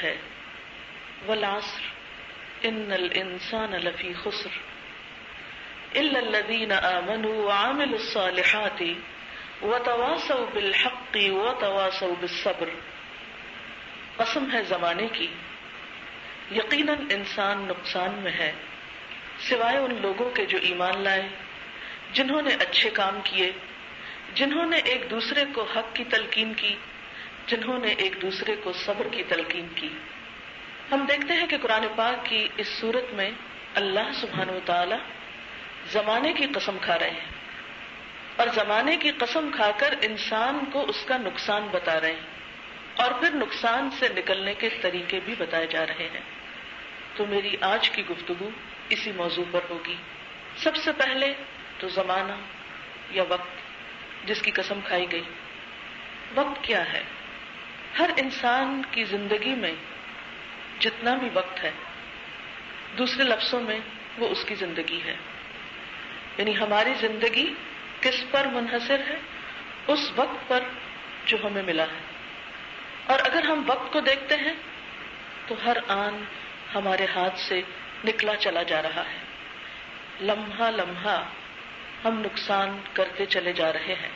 ہے والعصر ان الانسان لفی خسر الا الذین آمنوا وعملوا الصالحات وتواصوا بالحق وتواصوا بالصبر. قسم ہے زمانے کی، یقیناً انسان نقصان میں ہے سوائے ان لوگوں کے جو ایمان لائے، جنہوں نے اچھے کام کیے، جنہوں نے ایک دوسرے کو حق کی تلقین کی، جنہوں نے ایک دوسرے کو صبر کی تلقین کی. ہم دیکھتے ہیں کہ قرآن پاک کی اس صورت میں اللہ سبحانہ و تعالی زمانے کی قسم کھا رہے ہیں، اور زمانے کی قسم کھا کر انسان کو اس کا نقصان بتا رہے ہیں، اور پھر نقصان سے نکلنے کے طریقے بھی بتائے جا رہے ہیں. تو میری آج کی گفتگو اسی موضوع پر ہوگی. سب سے پہلے تو زمانہ یا وقت جس کی قسم کھائی گئی. وقت کیا ہے؟ ہر انسان کی زندگی میں جتنا بھی وقت ہے، دوسرے لفظوں میں وہ اس کی زندگی ہے. یعنی ہماری زندگی کس پر منحصر ہے؟ اس وقت پر جو ہمیں ملا ہے. اور اگر ہم وقت کو دیکھتے ہیں تو ہر آن ہمارے ہاتھ سے نکلا چلا جا رہا ہے. لمحہ لمحہ ہم نقصان کرتے چلے جا رہے ہیں،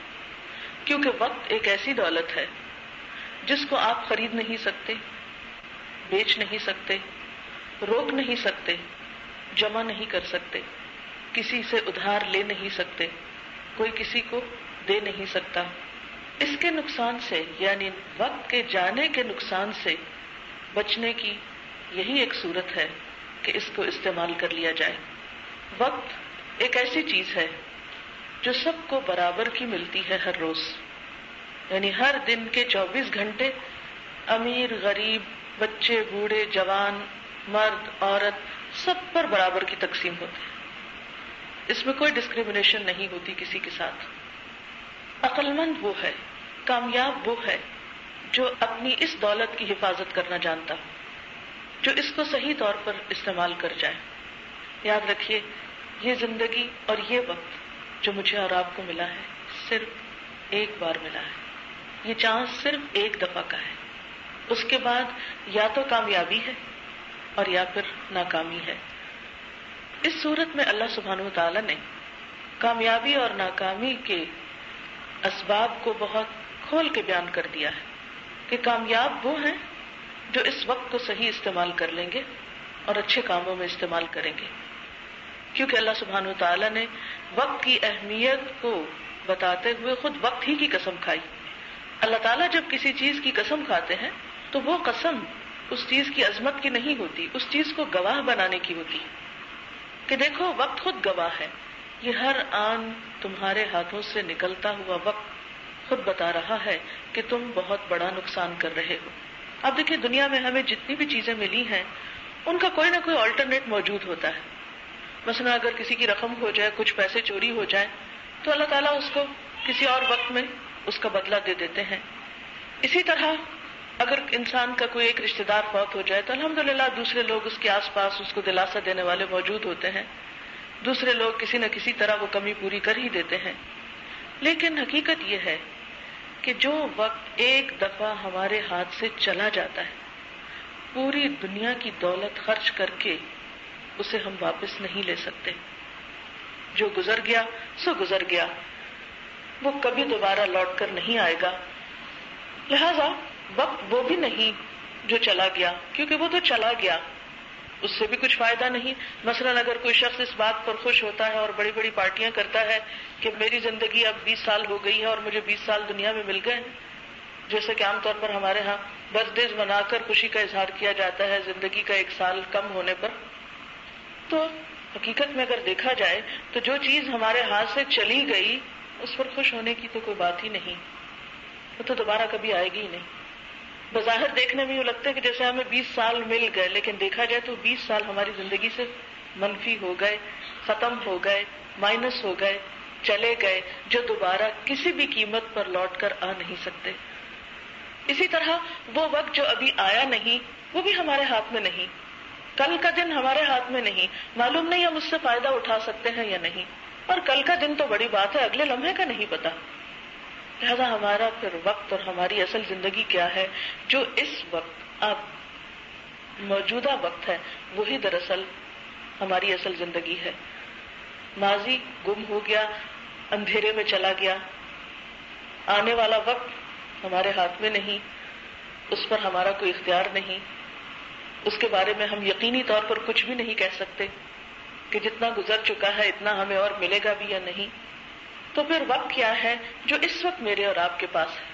کیونکہ وقت ایک ایسی دولت ہے جس کو آپ خرید نہیں سکتے، بیچ نہیں سکتے، روک نہیں سکتے، جمع نہیں کر سکتے، کسی سے ادھار لے نہیں سکتے، کوئی کسی کو دے نہیں سکتا. اس کے نقصان سے، یعنی وقت کے جانے کے نقصان سے بچنے کی یہی ایک صورت ہے کہ اس کو استعمال کر لیا جائے. وقت ایک ایسی چیز ہے جو سب کو برابر کی ملتی ہے ہر روز. یعنی ہر دن کے 24 گھنٹے امیر غریب، بچے بوڑھے جوان، مرد عورت، سب پر برابر کی تقسیم ہوتی ہے. اس میں کوئی ڈسکریمنیشن نہیں ہوتی کسی کے ساتھ. عقل مند وہ ہے، کامیاب وہ ہے جو اپنی اس دولت کی حفاظت کرنا جانتا، جو اس کو صحیح طور پر استعمال کر جائے. یاد رکھیے، یہ زندگی اور یہ وقت جو مجھے اور آپ کو ملا ہے صرف ایک بار ملا ہے. یہ چانس صرف ایک دفعہ کا ہے. اس کے بعد یا تو کامیابی ہے اور یا پھر ناکامی ہے. اس صورت میں اللہ سبحانہ وتعالی نے کامیابی اور ناکامی کے اسباب کو بہت کھول کے بیان کر دیا ہے کہ کامیاب وہ ہیں جو اس وقت کو صحیح استعمال کر لیں گے اور اچھے کاموں میں استعمال کریں گے. کیونکہ اللہ سبحانہ وتعالی نے وقت کی اہمیت کو بتاتے ہوئے خود وقت ہی کی قسم کھائی. اللہ تعالیٰ جب کسی چیز کی قسم کھاتے ہیں تو وہ قسم اس چیز کی عظمت کی نہیں ہوتی، اس چیز کو گواہ بنانے کی ہوتی کہ دیکھو وقت خود گواہ ہے. یہ ہر آن تمہارے ہاتھوں سے نکلتا ہوا وقت خود بتا رہا ہے کہ تم بہت بڑا نقصان کر رہے ہو. اب دیکھیں، دنیا میں ہمیں جتنی بھی چیزیں ملی ہیں ان کا کوئی نہ کوئی آلٹرنیٹ موجود ہوتا ہے. مثلا اگر کسی کی رقم کھو جائے، کچھ پیسے چوری ہو جائیں، تو اللہ تعالیٰ اس کو کسی اور وقت میں اس کا بدلہ دے دیتے ہیں. اسی طرح اگر انسان کا کوئی ایک رشتہ دار فوت ہو جائے تو الحمدللہ دوسرے لوگ اس کے آس پاس اس کو دلاسا دینے والے موجود ہوتے ہیں. دوسرے لوگ کسی نہ کسی طرح وہ کمی پوری کر ہی دیتے ہیں. لیکن حقیقت یہ ہے کہ جو وقت ایک دفعہ ہمارے ہاتھ سے چلا جاتا ہے، پوری دنیا کی دولت خرچ کر کے اسے ہم واپس نہیں لے سکتے. جو گزر گیا سو گزر گیا، وہ کبھی دوبارہ لوٹ کر نہیں آئے گا. لہذا وقت وہ بھی نہیں جو چلا گیا، کیونکہ وہ تو چلا گیا، اس سے بھی کچھ فائدہ نہیں. مثلا اگر کوئی شخص اس بات پر خوش ہوتا ہے اور بڑی بڑی پارٹیاں کرتا ہے کہ میری زندگی اب 20 سال ہو گئی ہے اور مجھے 20 سال دنیا میں مل گئے، جیسے کہ عام طور پر ہمارے ہاں برتھ ڈیز منا کر خوشی کا اظہار کیا جاتا ہے زندگی کا 1 سال کم ہونے پر، تو حقیقت میں اگر دیکھا جائے تو جو چیز ہمارے ہاتھ سے چلی گئی اس پر خوش ہونے کی تو کوئی بات ہی نہیں، وہ تو دوبارہ کبھی آئے گی ہی نہیں. بظاہر دیکھنے میں یوں لگتا ہے کہ جیسے ہمیں 20 سال مل گئے، لیکن دیکھا جائے تو 20 سال ہماری زندگی سے منفی ہو گئے، ختم ہو گئے، مائنس ہو گئے، چلے گئے، جو دوبارہ کسی بھی قیمت پر لوٹ کر آ نہیں سکتے. اسی طرح وہ وقت جو ابھی آیا نہیں وہ بھی ہمارے ہاتھ میں نہیں. کل کا دن ہمارے ہاتھ میں نہیں، معلوم نہیں ہم اس سے فائدہ اٹھا سکتے ہیں یا نہیں. اور کل کا دن تو بڑی بات ہے، اگلے لمحے کا نہیں پتا. لہذا ہمارا پھر وقت اور ہماری اصل زندگی کیا ہے، جو اس وقت اب موجودہ وقت ہے وہی دراصل ہماری اصل زندگی ہے. ماضی گم ہو گیا، اندھیرے میں چلا گیا. آنے والا وقت ہمارے ہاتھ میں نہیں، اس پر ہمارا کوئی اختیار نہیں، اس کے بارے میں ہم یقینی طور پر کچھ بھی نہیں کہہ سکتے کہ جتنا گزر چکا ہے اتنا ہمیں اور ملے گا بھی یا نہیں. تو پھر وقت کیا ہے جو اس وقت میرے اور آپ کے پاس ہے.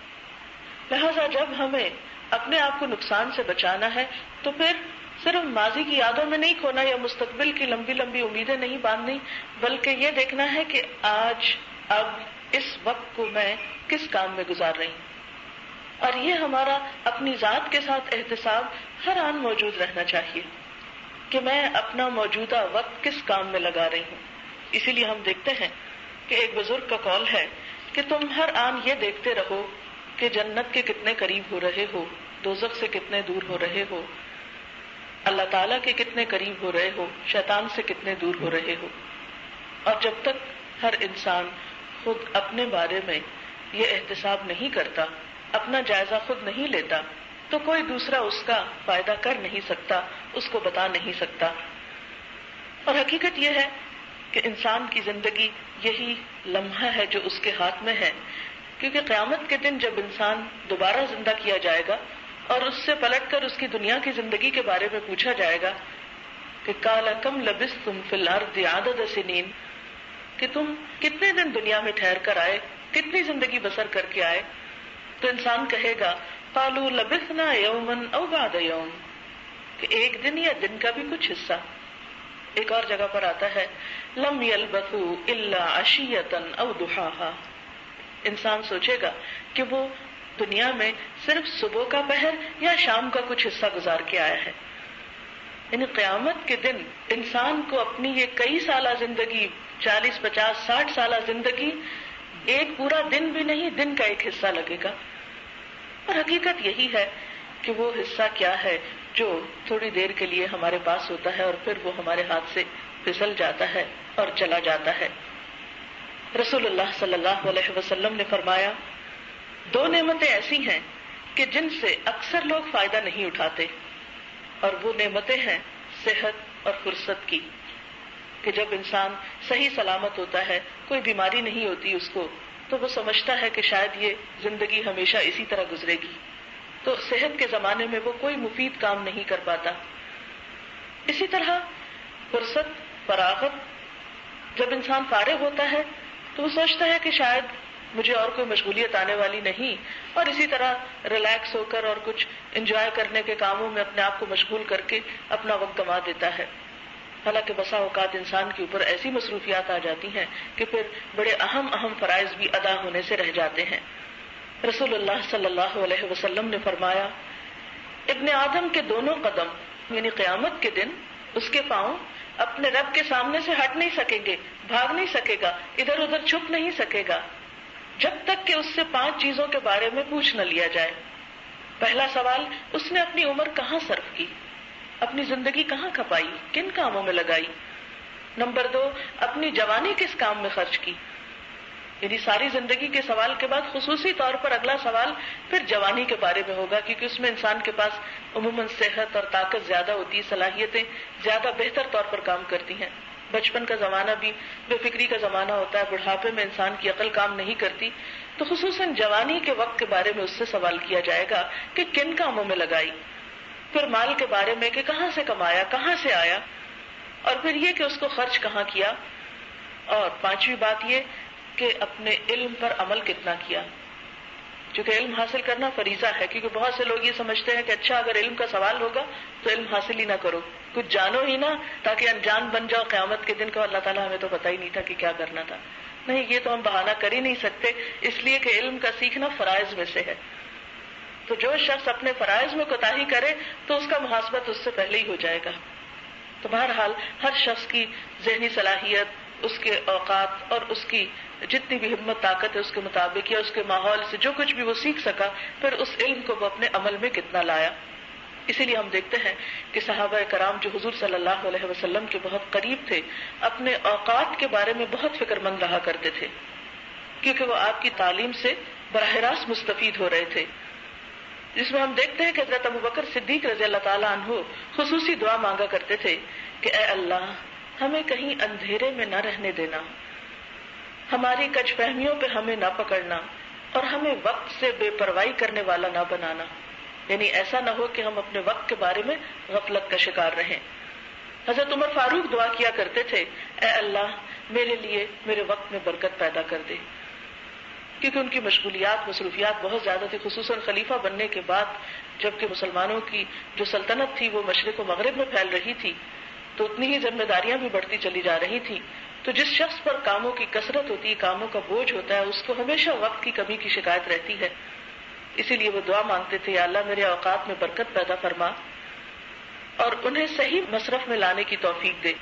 لہذا جب ہمیں اپنے آپ کو نقصان سے بچانا ہے تو پھر صرف ماضی کی یادوں میں نہیں کھونا یا مستقبل کی لمبی لمبی امیدیں نہیں باندھنی، بلکہ یہ دیکھنا ہے کہ آج اب اس وقت کو میں کس کام میں گزار رہی ہوں. اور یہ ہمارا اپنی ذات کے ساتھ احتساب ہر آن موجود رہنا چاہیے کہ میں اپنا موجودہ وقت کس کام میں لگا رہی ہوں. اسی لیے ہم دیکھتے ہیں کہ ایک بزرگ کا قول ہے کہ تم ہر آن یہ دیکھتے رہو کہ جنت کے کتنے قریب ہو رہے ہو، دوزخ سے کتنے دور ہو رہے ہو، اللہ تعالیٰ کے کتنے قریب ہو رہے ہو، شیطان سے کتنے دور ہو رہے ہو. اور جب تک ہر انسان خود اپنے بارے میں یہ احتساب نہیں کرتا، اپنا جائزہ خود نہیں لیتا، تو کوئی دوسرا اس کا فائدہ کر نہیں سکتا، اس کو بتا نہیں سکتا. اور حقیقت یہ ہے کہ انسان کی زندگی یہی لمحہ ہے جو اس کے ہاتھ میں ہے، کیونکہ قیامت کے دن جب انسان دوبارہ زندہ کیا جائے گا اور اس سے پلٹ کر اس کی دنیا کی زندگی کے بارے میں پوچھا جائے گا کہ قال کم لبثتم فی الارض عدد سنین، کہ تم کتنے دن دنیا میں ٹھہر کر آئے، کتنی زندگی بسر کر کے آئے، تو انسان کہے گا قالوا لبثنا یوما او بعد یوم، کہ ایک دن یا دن کا بھی کچھ حصہ. ایک اور جگہ پر آتا ہے لم یلبثوا الا عشیۃ او ضحاھا، انسان سوچے گا کہ وہ دنیا میں صرف صبح کا پہر یا شام کا کچھ حصہ گزار کے آیا ہے. یعنی قیامت کے دن انسان کو اپنی یہ کئی سالہ زندگی، 40 50 60 سالہ زندگی، ایک پورا دن بھی نہیں، دن کا ایک حصہ لگے گا. اور حقیقت یہی ہے کہ وہ حصہ کیا ہے جو تھوڑی دیر کے لیے ہمارے پاس ہوتا ہے اور پھر وہ ہمارے ہاتھ سے پھسل جاتا ہے اور چلا جاتا ہے. رسول اللہ صلی اللہ علیہ وسلم نے فرمایا 2 نعمتیں ایسی ہیں کہ جن سے اکثر لوگ فائدہ نہیں اٹھاتے، اور وہ نعمتیں ہیں صحت اور فرصت کی، کہ جب انسان صحیح سلامت ہوتا ہے، کوئی بیماری نہیں ہوتی اس کو، تو وہ سمجھتا ہے کہ شاید یہ زندگی ہمیشہ اسی طرح گزرے گی، تو صحت کے زمانے میں وہ کوئی مفید کام نہیں کر پاتا. اسی طرح فرصت، فراغت، جب انسان فارغ ہوتا ہے تو وہ سوچتا ہے کہ شاید مجھے اور کوئی مشغولیت آنے والی نہیں، اور اسی طرح ریلیکس ہو کر اور کچھ انجوائے کرنے کے کاموں میں اپنے آپ کو مشغول کر کے اپنا وقت گنوا دیتا ہے. حالانکہ بسا اوقات انسان کے اوپر ایسی مصروفیات آ جاتی ہیں کہ پھر بڑے اہم فرائض بھی ادا ہونے سے رہ جاتے ہیں. رسول اللہ صلی اللہ علیہ وسلم نے فرمایا ابن آدم کے دونوں قدم، یعنی قیامت کے دن اس کے پاؤں اپنے رب کے سامنے سے ہٹ نہیں سکیں گے، بھاگ نہیں سکے گا، ادھر ادھر چھپ نہیں سکے گا، جب تک کہ اس سے 5 چیزوں کے بارے میں پوچھ نہ لیا جائے. پہلا سوال، اس نے اپنی عمر کہاں صرف کی، اپنی زندگی کہاں کھپائی، کن کاموں میں لگائی. نمبر 2، اپنی جوانی کس کام میں خرچ کی. یعنی ساری زندگی کے سوال کے بعد خصوصی طور پر اگلا سوال پھر جوانی کے بارے میں ہوگا، کیونکہ اس میں انسان کے پاس عموماً صحت اور طاقت زیادہ ہوتی ہے، صلاحیتیں زیادہ بہتر طور پر کام کرتی ہیں. بچپن کا زمانہ بھی بے فکری کا زمانہ ہوتا ہے، بڑھاپے میں انسان کی عقل کام نہیں کرتی، تو خصوصاً جوانی کے وقت کے بارے میں اس سے سوال کیا جائے گا کہ کن کاموں میں لگائی. پھر مال کے بارے میں کہ کہاں سے کمایا، کہاں سے آیا، اور پھر یہ کہ اس کو خرچ کہاں کیا. اور 5ویں بات یہ کہ اپنے علم پر عمل کتنا کیا، چونکہ علم حاصل کرنا فریضہ ہے. کیونکہ بہت سے لوگ یہ سمجھتے ہیں کہ اچھا اگر علم کا سوال ہوگا تو علم حاصل ہی نہ کرو، کچھ جانو ہی نہ تاکہ انجان بن جاؤ قیامت کے دن کو اللہ تعالیٰ ہمیں تو پتہ ہی نہیں تھا کہ کیا کرنا تھا. نہیں، یہ تو ہم بہانہ کر ہی نہیں سکتے، اس لیے کہ علم کا سیکھنا فرائض میں سے ہے. تو جو شخص اپنے فرائض میں کوتاہی کرے تو اس کا محاسبہ اس سے پہلے ہی ہو جائے گا. تو بہرحال ہر شخص کی ذہنی صلاحیت، اس کے اوقات اور اس کی جتنی بھی ہمت طاقت ہے اس کے مطابق یا اس کے ماحول سے جو کچھ بھی وہ سیکھ سکا، پھر اس علم کو وہ اپنے عمل میں کتنا لایا. اسی لیے ہم دیکھتے ہیں کہ صحابہ کرام جو حضور صلی اللہ علیہ وسلم کے بہت قریب تھے، اپنے اوقات کے بارے میں بہت فکر مند رہا کرتے تھے، کیونکہ وہ آپ کی تعلیم سے براہ راست مستفید ہو رہے تھے. جس میں ہم دیکھتے ہیں کہ حضرت ابوبکر صدیق رضی اللہ تعالیٰ عنہ خصوصی دعا مانگا کرتے تھے کہ اے اللہ ہمیں کہیں اندھیرے میں نہ رہنے دینا، ہماری کج فہمیوں پہ ہمیں نہ پکڑنا، اور ہمیں وقت سے بے پرواہی کرنے والا نہ بنانا، یعنی ایسا نہ ہو کہ ہم اپنے وقت کے بارے میں غفلت کا شکار رہیں۔ حضرت عمر فاروق دعا کیا کرتے تھے اے اللہ میرے لیے میرے وقت میں برکت پیدا کر دے، کیونکہ ان کی مشغولیات مصروفیات بہت زیادہ تھی، خصوصاً خلیفہ بننے کے بعد جبکہ مسلمانوں کی جو سلطنت تھی وہ مشرق و مغرب میں پھیل رہی تھی، تو اتنی ہی ذمہ داریاں بھی بڑھتی چلی جا رہی تھی، تو جس شخص پر کاموں کی کثرت ہوتی ہے، کاموں کا بوجھ ہوتا ہے، اس کو ہمیشہ وقت کی کمی کی شکایت رہتی ہے۔ اسی لیے وہ دعا مانگتے تھے یا اللہ میرے اوقات میں برکت پیدا فرما اور انہیں صحیح مصرف میں لانے کی توفیق دے،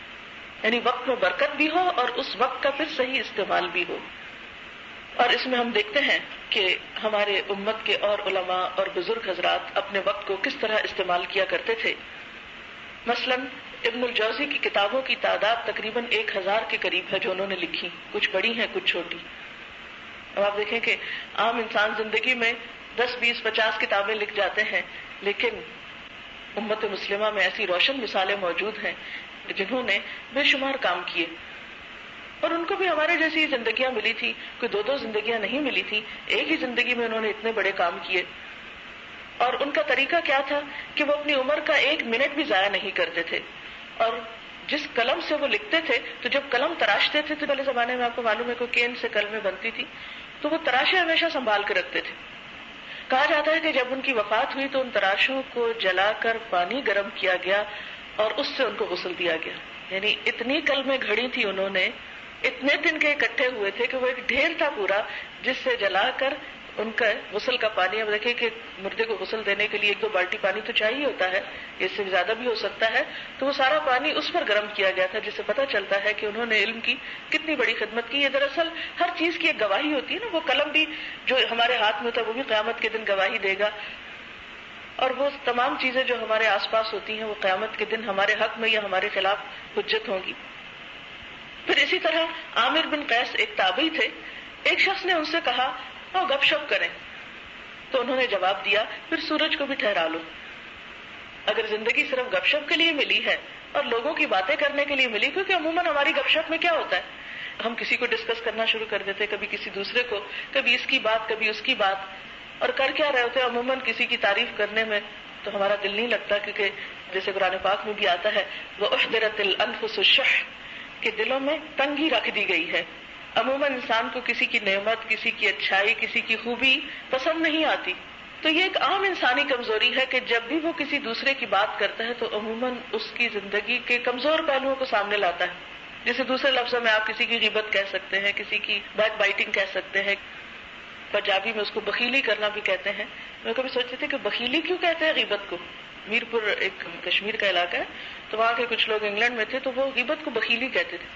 یعنی وقت میں برکت بھی ہو اور اس وقت کا پھر صحیح استعمال بھی ہو۔ اور اس میں ہم دیکھتے ہیں کہ ہمارے امت کے اور علماء اور بزرگ حضرات اپنے وقت کو کس طرح استعمال کیا کرتے تھے۔ مثلا ابن الجوزی کی کتابوں کی تعداد تقریباً 1000 کے قریب ہے جو انہوں نے لکھی، کچھ بڑی ہیں کچھ چھوٹی۔ اب آپ دیکھیں کہ عام انسان زندگی میں 10 20 50 کتابیں لکھ جاتے ہیں، لیکن امت مسلمہ میں ایسی روشن مثالیں موجود ہیں جنہوں نے بے شمار کام کیے، اور ان کو بھی ہمارے جیسی زندگیاں ملی تھی، کوئی 2 زندگیاں نہیں ملی تھی، ایک ہی زندگی میں انہوں نے اتنے بڑے کام کیے۔ اور ان کا طریقہ کیا تھا کہ وہ اپنی عمر کا 1 منٹ بھی ضائع نہیں کرتے تھے، اور جس قلم سے وہ لکھتے تھے تو جب قلم تراشتے تھے تو پہلے زمانے میں آپ کو معلوم ہے کوئی کین سے قلمیں بنتی تھی، تو وہ تراشیں ہمیشہ سنبھال کے رکھتے تھے۔ کہا جاتا ہے کہ جب ان کی وفات ہوئی تو ان تراشوں کو جلا کر پانی گرم کیا گیا اور اس سے ان کو غسل دیا گیا، یعنی اتنی قلمیں گھڑی تھی انہوں نے، اتنے دن کے اکٹھے ہوئے تھے کہ وہ ایک ڈھیر تھا پورا، جس سے جلا کر ان کا غسل کا پانی، اب دیکھیں کہ مردے کو غسل دینے کے لیے 1 2 بالٹی پانی تو چاہیے ہوتا ہے، اس سے زیادہ بھی ہو سکتا ہے، تو وہ سارا پانی اس پر گرم کیا گیا تھا، جس سے پتہ چلتا ہے کہ انہوں نے علم کی کتنی بڑی خدمت کی ہے۔ دراصل ہر چیز کی ایک گواہی ہوتی ہے نا، وہ قلم بھی جو ہمارے ہاتھ میں ہوتا ہے وہ بھی قیامت کے دن گواہی دے گا، اور وہ تمام چیزیں جو ہمارے آس پاس ہوتی ہیں وہ قیامت کے دن ہمارے حق میں یا ہمارے خلاف حجت ہوں گی۔ پھر اسی طرح عامر بن قیس ایک تابعی تھے، ایک شخص نے ان سے کہا گپ شپ کریں، تو انہوں نے جواب دیا پھر سورج کو بھی ٹھہرا لو۔ اگر زندگی صرف گپ شپ کے لیے ملی ہے اور لوگوں کی باتیں کرنے کے لیے ملی، کیونکہ عموماً ہماری گپ شپ میں کیا ہوتا ہے، ہم کسی کو ڈسکس کرنا شروع کر دیتے، کبھی کسی دوسرے کو، کبھی اس کی بات کبھی اس کی بات، اور کر کیا رہے ہوتے عموماً کسی کی تعریف کرنے میں تو ہمارا دل نہیں لگتا، کیونکہ جیسے قرآن پاک میں بھی آتا ہے وَأُحْضِرَتِ الْأَنفُسُ الشُّحَّ، کہ دلوں میں تنگی رکھ دی گئی ہے۔ عموماً انسان کو کسی کی نعمت، کسی کی اچھائی، کسی کی خوبی پسند نہیں آتی، تو یہ ایک عام انسانی کمزوری ہے کہ جب بھی وہ کسی دوسرے کی بات کرتا ہے تو عموماً اس کی زندگی کے کمزور پہلوؤں کو سامنے لاتا ہے۔ جیسے دوسرے لفظوں میں آپ کسی کی غیبت کہہ سکتے ہیں، کسی کی بیک بائٹنگ کہہ سکتے ہیں، پنجابی میں اس کو بخیلی کرنا بھی کہتے ہیں۔ میں کبھی سوچتے تھے کہ بخیلی کیوں کہتے ہیں غیبت کو؟ میرپور ایک کشمیر کا علاقہ ہے، تو وہاں کے کچھ لوگ انگلینڈ میں تھے تو وہ غیبت کو بخیلی کہتے تھے،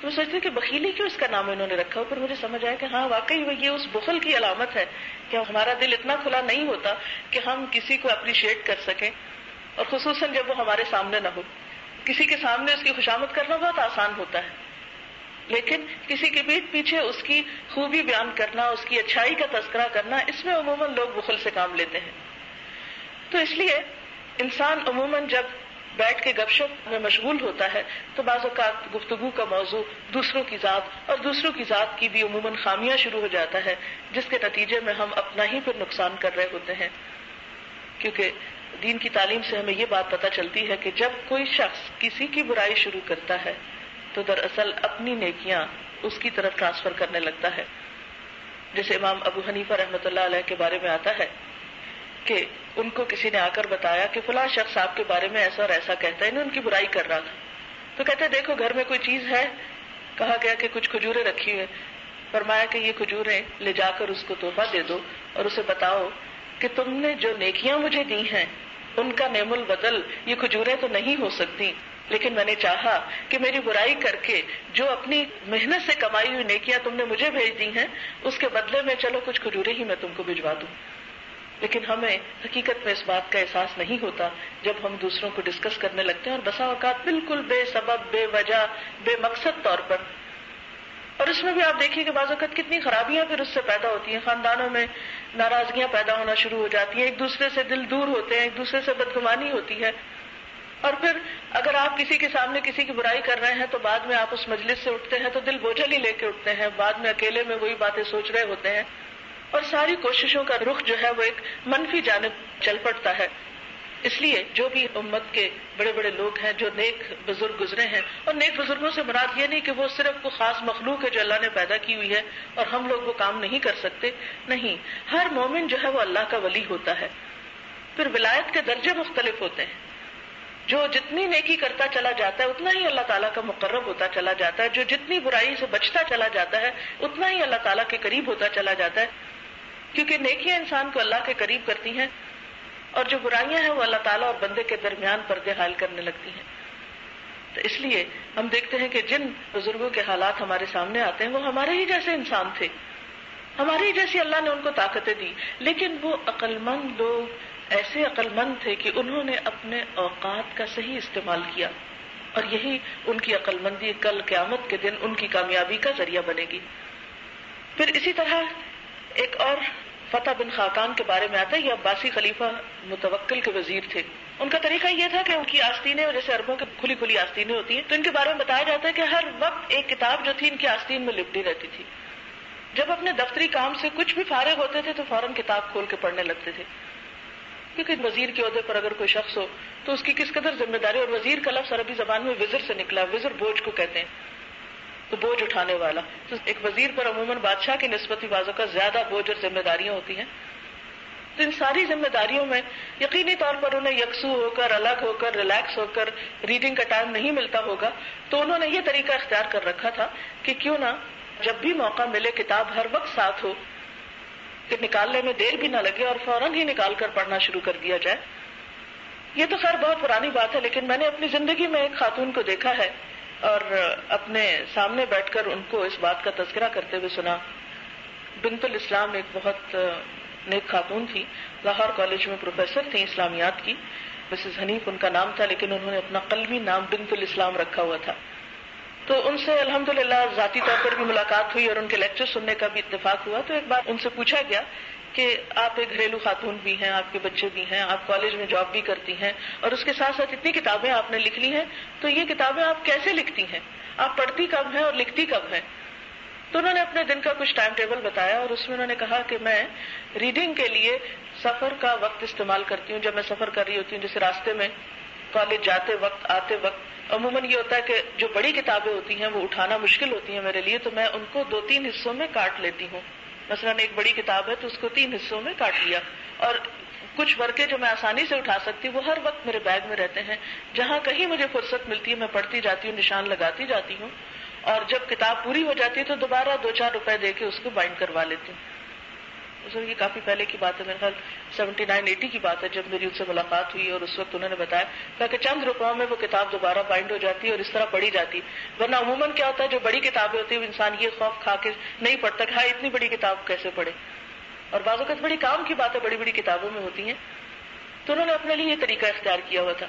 تو میں سوچتی کہ بخیلی کیوں اس کا نام انہوں نے رکھا، پھر مجھے سمجھ آیا کہ ہاں واقعی وہ یہ اس بخل کی علامت ہے کہ ہمارا دل اتنا کھلا نہیں ہوتا کہ ہم کسی کو اپریشیٹ کر سکیں، اور خصوصاً جب وہ ہمارے سامنے نہ ہو۔ کسی کے سامنے اس کی خوشامد کرنا بہت آسان ہوتا ہے، لیکن کسی کے پیٹھ پیچھے اس کی خوبی بیان کرنا، اس کی اچھائی کا تذکرہ کرنا، اس میں عموماً لوگ بخل سے کام لیتے ہیں۔ تو اس لیے انسان عموماً جب بیٹھ کے گپ شپ میں مشغول ہوتا ہے تو بعض اوقات گفتگو کا موضوع دوسروں کی ذات اور دوسروں کی ذات کی بھی عموماً خامیاں شروع ہو جاتا ہے، جس کے نتیجے میں ہم اپنا ہی پھر نقصان کر رہے ہوتے ہیں۔ کیونکہ دین کی تعلیم سے ہمیں یہ بات پتہ چلتی ہے کہ جب کوئی شخص کسی کی برائی شروع کرتا ہے تو دراصل اپنی نیکیاں اس کی طرف ٹرانسفر کرنے لگتا ہے۔ جیسے امام ابو حنیفہ رحمۃ اللہ علیہ کے بارے میں آتا ہے کہ ان کو کسی نے آ کر بتایا کہ فلاں شخص آپ کے بارے میں ایسا اور ایسا کہتا ہے، انہیں ان کی برائی کر رہا تھا، تو کہتے دیکھو گھر میں کوئی چیز ہے، کہا گیا کہ کچھ کھجوریں رکھی ہوئے، فرمایا کہ یہ کھجوریں لے جا کر اس کو تحفہ دے دو اور اسے بتاؤ کہ تم نے جو نیکیاں مجھے دی ہیں ان کا نعم البدل یہ کھجوریں تو نہیں ہو سکتی، لیکن میں نے چاہا کہ میری برائی کر کے جو اپنی محنت سے کمائی ہوئی نیکیاں تم نے مجھے بھیج دی ہیں اس کے بدلے میں چلو کچھ کھجوریں ہی میں تم کو بھجوا دوں۔ لیکن ہمیں حقیقت میں اس بات کا احساس نہیں ہوتا جب ہم دوسروں کو ڈسکس کرنے لگتے ہیں، اور بسا اوقات بالکل بے سبب، بے وجہ، بے مقصد طور پر۔ اور اس میں بھی آپ دیکھیے کہ بعض اوقات کتنی خرابیاں پھر اس سے پیدا ہوتی ہیں، خاندانوں میں ناراضگیاں پیدا ہونا شروع ہو جاتی ہیں، ایک دوسرے سے دل دور ہوتے ہیں، ایک دوسرے سے بدگمانی ہوتی ہے. اور پھر اگر آپ کسی کے سامنے کسی کی برائی کر رہے ہیں تو بعد میں آپ اس مجلس سے اٹھتے ہیں تو دل بوجھل ہی لے کے اٹھتے ہیں، بعد میں اکیلے میں وہی باتیں سوچ رہے ہوتے ہیں، اور ساری کوششوں کا رخ جو ہے وہ ایک منفی جانب چل پڑتا ہے. اس لیے جو بھی امت کے بڑے بڑے لوگ ہیں، جو نیک بزرگ گزرے ہیں، اور نیک بزرگوں سے مراد یہ نہیں کہ وہ صرف کوئی خاص مخلوق ہے جو اللہ نے پیدا کی ہوئی ہے اور ہم لوگ وہ کام نہیں کر سکتے، نہیں، ہر مومن جو ہے وہ اللہ کا ولی ہوتا ہے. پھر ولایت کے درجے مختلف ہوتے ہیں، جو جتنی نیکی کرتا چلا جاتا ہے اتنا ہی اللہ تعالیٰ کا مقرب ہوتا چلا جاتا ہے، جو جتنی برائی سے بچتا چلا جاتا ہے اتنا ہی اللہ تعالیٰ کے قریب ہوتا چلا جاتا ہے، کیونکہ نیکیاں انسان کو اللہ کے قریب کرتی ہیں اور جو برائیاں ہیں وہ اللہ تعالیٰ اور بندے کے درمیان پردے حائل کرنے لگتی ہیں. تو اس لیے ہم دیکھتے ہیں کہ جن بزرگوں کے حالات ہمارے سامنے آتے ہیں وہ ہمارے ہی جیسے انسان تھے، ہماری جیسی اللہ نے ان کو طاقتیں دی، لیکن وہ عقل مند لوگ ایسے عقل مند تھے کہ انہوں نے اپنے اوقات کا صحیح استعمال کیا، اور یہی ان کی عقل مندی کل قیامت کے دن ان کی کامیابی کا ذریعہ بنے گی. پھر اسی طرح ایک اور فتح بن خاقان کے بارے میں آتا ہے، یہ عباسی خلیفہ متوکل کے وزیر تھے. ان کا طریقہ یہ تھا کہ ان کی آستینیں جیسے عربوں کی کھلی کھلی آستینیں ہوتی ہیں، تو ان کے بارے میں بتایا جاتا ہے کہ ہر وقت ایک کتاب جو تھی ان کی آستین میں لپٹی رہتی تھی. جب اپنے دفتری کام سے کچھ بھی فارغ ہوتے تھے تو فوراً کتاب کھول کے پڑھنے لگتے تھے، کیونکہ وزیر کے عہدے پر اگر کوئی شخص ہو تو اس کی کس قدر ذمہ داری. اور وزیر کا لفظ عربی زبان میں وزر سے نکلا، وزر بوجھ کو کہتے ہیں، تو بوجھ اٹھانے والا. تو ایک وزیر پر عموماً بادشاہ کی نسبت بعض اوقات زیادہ بوجھ اور ذمہ داریاں ہوتی ہیں. تو ان ساری ذمہ داریوں میں یقینی طور پر انہیں یکسو ہو کر، الگ ہو کر، ریلیکس ہو کر ریڈنگ کا ٹائم نہیں ملتا ہوگا، تو انہوں نے یہ طریقہ اختیار کر رکھا تھا کہ کیوں نہ جب بھی موقع ملے کتاب ہر وقت ساتھ ہو کہ نکالنے میں دیر بھی نہ لگے اور فوراً ہی نکال کر پڑھنا شروع کر دیا جائے. یہ تو خیر بہت پرانی بات ہے، لیکن میں نے اپنی زندگی میں ایک خاتون کو دیکھا ہے اور اپنے سامنے بیٹھ کر ان کو اس بات کا تذکرہ کرتے ہوئے سنا. بنت الاسلام ایک بہت نیک خاتون تھی، لاہور کالج میں پروفیسر تھیں اسلامیات کی، مسز حنیف ان کا نام تھا، لیکن انہوں نے اپنا قلمی نام بنت الاسلام رکھا ہوا تھا. تو ان سے الحمدللہ ذاتی طور پر بھی ملاقات ہوئی اور ان کے لیکچر سننے کا بھی اتفاق ہوا. تو ایک بار ان سے پوچھا گیا کہ آپ ایک گھریلو خاتون بھی ہیں، آپ کے بچے بھی ہیں، آپ کالج میں جاب بھی کرتی ہیں، اور اس کے ساتھ ساتھ اتنی کتابیں آپ نے لکھ لی ہیں، تو یہ کتابیں آپ کیسے لکھتی ہیں؟ آپ پڑھتی کب ہیں اور لکھتی کب ہیں؟ تو انہوں نے اپنے دن کا کچھ ٹائم ٹیبل بتایا، اور اس میں انہوں نے کہا کہ میں ریڈنگ کے لیے سفر کا وقت استعمال کرتی ہوں. جب میں سفر کر رہی ہوتی ہوں، جیسے راستے میں کالج جاتے وقت آتے وقت، عموماً یہ ہوتا ہے کہ جو بڑی کتابیں ہوتی ہیں وہ اٹھانا مشکل ہوتی ہیں میرے لیے، تو میں ان کو 2-3 حصوں میں کاٹ لیتی ہوں. مثلاً ایک بڑی کتاب ہے تو اس کو 3 حصوں میں کاٹ لیا، اور کچھ ورقے جو میں آسانی سے اٹھا سکتی وہ ہر وقت میرے بیگ میں رہتے ہیں. جہاں کہیں مجھے فرصت ملتی ہے میں پڑھتی جاتی ہوں، نشان لگاتی جاتی ہوں، اور جب کتاب پوری ہو جاتی ہے تو دوبارہ 2-4 روپے دے کے اس کو بائنڈ کروا لیتی ہوں. یہ کافی پہلے کی بات ہے، میرے خیال 79-80 کی بات ہے جب میری ان سے ملاقات ہوئی، اور اس وقت انہوں نے بتایا کہ چند روپوں میں وہ کتاب دوبارہ بائنڈ ہو جاتی ہے اور اس طرح پڑھی جاتی. ورنہ عموماً کیا ہوتا ہے جو بڑی کتابیں ہوتی ہیں وہ انسان یہ خوف کھا کے نہیں پڑھتا کہ ہاں اتنی بڑی کتاب کیسے پڑھے، اور بعض اوقات بڑی کام کی باتیں بڑی بڑی کتابوں میں ہوتی ہیں. تو انہوں نے اپنے لیے یہ طریقہ اختیار کیا ہوا تھا.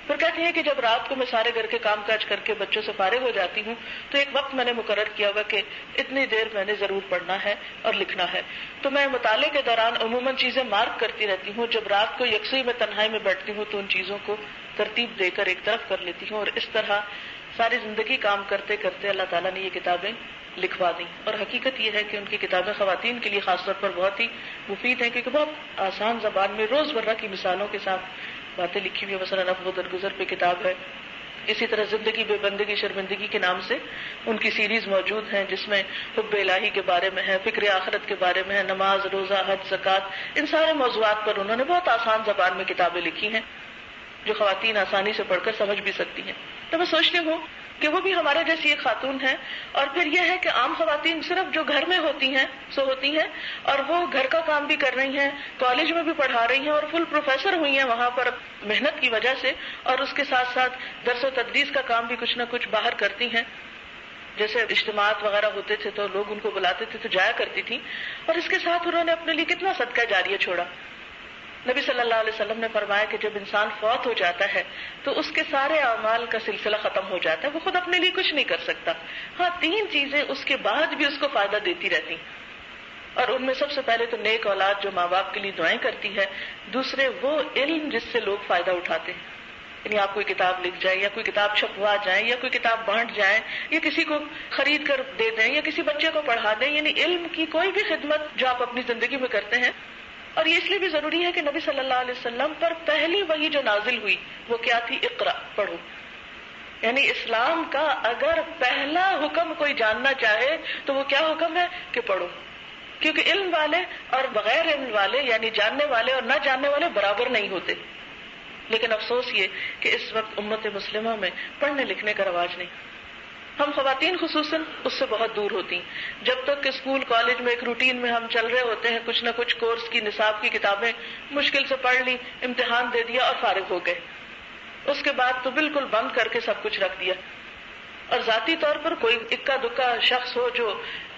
پھر کہتے ہیں کہ جب رات کو میں سارے گھر کے کام کاج کر کے بچوں سے فارغ ہو جاتی ہوں تو ایک وقت میں نے مقرر کیا ہوا کہ اتنی دیر میں نے ضرور پڑھنا ہے اور لکھنا ہے. تو میں مطالعے کے دوران عموماً چیزیں مارک کرتی رہتی ہوں. جب رات کو یکسوئی میں تنہائی میں بیٹھتی ہوں تو ان چیزوں کو ترتیب دے کر ایک طرف کر لیتی ہوں، اور اس طرح ساری زندگی کام کرتے کرتے اللہ تعالیٰ نے یہ کتابیں لکھوا دیں. اور حقیقت یہ ہے کہ ان کی کتابیں خواتین کے لیے خاص طور پر بہت ہی مفید ہیں، کیونکہ بہت آسان زبان میں روز مرہ کی مثالوں کے ساتھ باتیں لکھی ہوئی. مثلا نفع و درگزر پہ کتاب ہے، اسی طرح زندگی بے بندگی شرمندگی کے نام سے ان کی سیریز موجود ہیں جس میں حب الہی کے بارے میں ہے، فکر آخرت کے بارے میں ہے، نماز، روزہ، حج، زکوٰۃ، ان سارے موضوعات پر انہوں نے بہت آسان زبان میں کتابیں لکھی ہیں جو خواتین آسانی سے پڑھ کر سمجھ بھی سکتی ہیں. تو میں سوچتی ہوں کہ وہ بھی ہمارے جیسی ایک خاتون ہیں. اور پھر یہ ہے کہ عام خواتین صرف جو گھر میں ہوتی ہیں اور وہ گھر کا کام بھی کر رہی ہیں، کالج میں بھی پڑھا رہی ہیں اور فل پروفیسر ہوئی ہیں وہاں پر محنت کی وجہ سے، اور اس کے ساتھ ساتھ درس و تدریس کا کام بھی کچھ نہ کچھ باہر کرتی ہیں. جیسے اجتماعات وغیرہ ہوتے تھے تو لوگ ان کو بلاتے تھے تو جایا کرتی تھی. اور اس کے ساتھ انہوں نے اپنے لیے کتنا صدقہ جاریہ چھوڑا. نبی صلی اللہ علیہ وسلم نے فرمایا کہ جب انسان فوت ہو جاتا ہے تو اس کے سارے اعمال کا سلسلہ ختم ہو جاتا ہے، وہ خود اپنے لیے کچھ نہیں کر سکتا. ہاں 3 چیزیں اس کے بعد بھی اس کو فائدہ دیتی رہتی. اور ان میں سب سے پہلے تو نیک اولاد جو ماں باپ کے لیے دعائیں کرتی ہے، دوسرے وہ علم جس سے لوگ فائدہ اٹھاتے ہیں. یعنی آپ کوئی کتاب لکھ جائیں یا کوئی کتاب چھپوا جائیں یا کوئی کتاب بانٹ جائیں یا کسی کو خرید کر دے دیں یا کسی بچے کو پڑھا دیں، یعنی علم کی کوئی بھی خدمت جو آپ اپنی زندگی میں کرتے ہیں. اور یہ اس لیے بھی ضروری ہے کہ نبی صلی اللہ علیہ وسلم پر پہلی وحی جو نازل ہوئی وہ کیا تھی؟ اقرا، پڑھو. یعنی اسلام کا اگر پہلا حکم کوئی جاننا چاہے تو وہ کیا حکم ہے؟ کہ پڑھو. کیونکہ علم والے اور بغیر علم والے، یعنی جاننے والے اور نہ جاننے والے برابر نہیں ہوتے. لیکن افسوس یہ کہ اس وقت امت مسلمہ میں پڑھنے لکھنے کا رواج نہیں. ہم خواتین خصوصاً اس سے بہت دور ہوتی ہیں. جب تک کہ اسکول کالج میں ایک روٹین میں ہم چل رہے ہوتے ہیں، کچھ نہ کچھ کورس کی نصاب کی کتابیں مشکل سے پڑھ لی، امتحان دے دیا اور فارغ ہو گئے. اس کے بعد تو بالکل بند کر کے سب کچھ رکھ دیا. اور ذاتی طور پر کوئی اکا دکا شخص ہو جو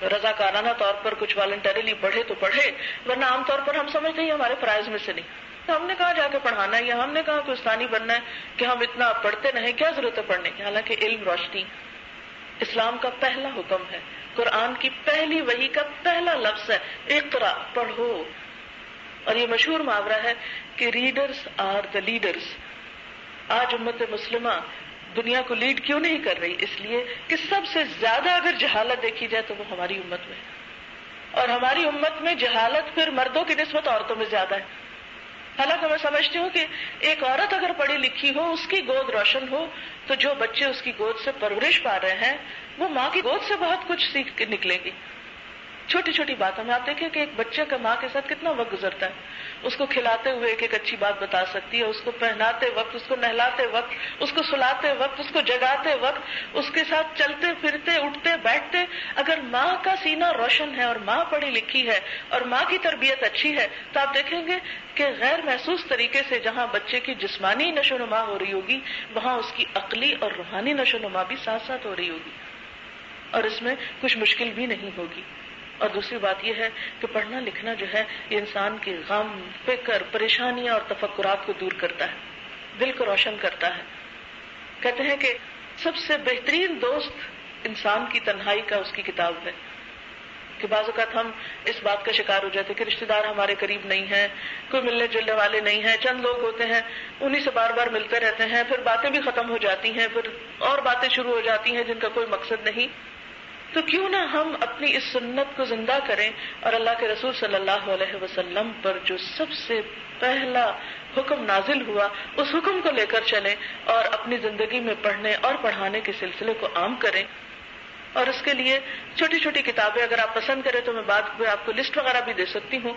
رضاکارانہ طور پر کچھ والنٹریلی پڑھے تو پڑھے، ورنہ عام طور پر ہم سمجھتے ہیں ہمارے فرائض میں سے نہیں. ہم نے کہاں جا کے پڑھانا ہے یا ہم نے کہاں کوئی استانی بننا ہے کہ ہم اتنا پڑھتے نہیں، کیا ضرورت ہے پڑھنے کی. حالانکہ علم روشنی اسلام کا پہلا حکم ہے. قرآن کی پہلی وحی کا پہلا لفظ ہے اقرا، پڑھو. اور یہ مشہور محاورہ ہے کہ ریڈرز آر دا لیڈرز. آج امت مسلمہ دنیا کو لیڈ کیوں نہیں کر رہی؟ اس لیے کہ سب سے زیادہ اگر جہالت دیکھی جائے تو وہ ہماری امت میں ہے. اور ہماری امت میں جہالت پھر مردوں کی نسبت عورتوں میں زیادہ ہے. حالانکہ میں سمجھتی ہوں کہ ایک عورت اگر پڑھی لکھی ہو، اس کی گود روشن ہو، تو جو بچے اس کی گود سے پرورش پا رہے ہیں وہ ماں کی گود سے بہت کچھ سیکھ کے نکلیں گی. چھوٹی چھوٹی باتوں میں آپ دیکھیں کہ ایک بچے کا ماں کے ساتھ کتنا وقت گزرتا ہے. اس کو کھلاتے ہوئے ایک ایک اچھی بات بتا سکتی ہے، اس کو پہناتے وقت، اس کو نہلاتے وقت، اس کو سلاتے وقت، اس کو جگاتے وقت، اس کے ساتھ چلتے پھرتے اٹھتے بیٹھتے. اگر ماں کا سینہ روشن ہے اور ماں پڑھی لکھی ہے اور ماں کی تربیت اچھی ہے تو آپ دیکھیں گے کہ غیر محسوس طریقے سے جہاں بچے کی جسمانی نشو و نما ہو رہی ہوگی وہاں اس کی عقلی اور روحانی نشو و نما بھی ساتھ ساتھ ہو رہی ہوگی، اور اس میں کچھ مشکل بھی نہیں ہوگی. اور دوسری بات یہ ہے کہ پڑھنا لکھنا جو ہے یہ انسان کی غم، فکر، پریشانیاں اور تفکرات کو دور کرتا ہے، دل کو روشن کرتا ہے. کہتے ہیں کہ سب سے بہترین دوست انسان کی تنہائی کا اس کی کتاب ہے. کہ بعض اوقات ہم اس بات کا شکار ہو جاتے ہیں کہ رشتے دار ہمارے قریب نہیں ہیں، کوئی ملنے جلنے والے نہیں ہیں، چند لوگ ہوتے ہیں، انہی سے بار بار ملتے رہتے ہیں، پھر باتیں بھی ختم ہو جاتی ہیں، پھر اور باتیں شروع ہو جاتی ہیں جن کا کوئی مقصد نہیں. تو کیوں نہ ہم اپنی اس سنت کو زندہ کریں اور اللہ کے رسول صلی اللہ علیہ وسلم پر جو سب سے پہلا حکم نازل ہوا اس حکم کو لے کر چلیں اور اپنی زندگی میں پڑھنے اور پڑھانے کے سلسلے کو عام کریں. اور اس کے لیے چھوٹی چھوٹی کتابیں اگر آپ پسند کریں تو میں بعد میں آپ کو لسٹ وغیرہ بھی دے سکتی ہوں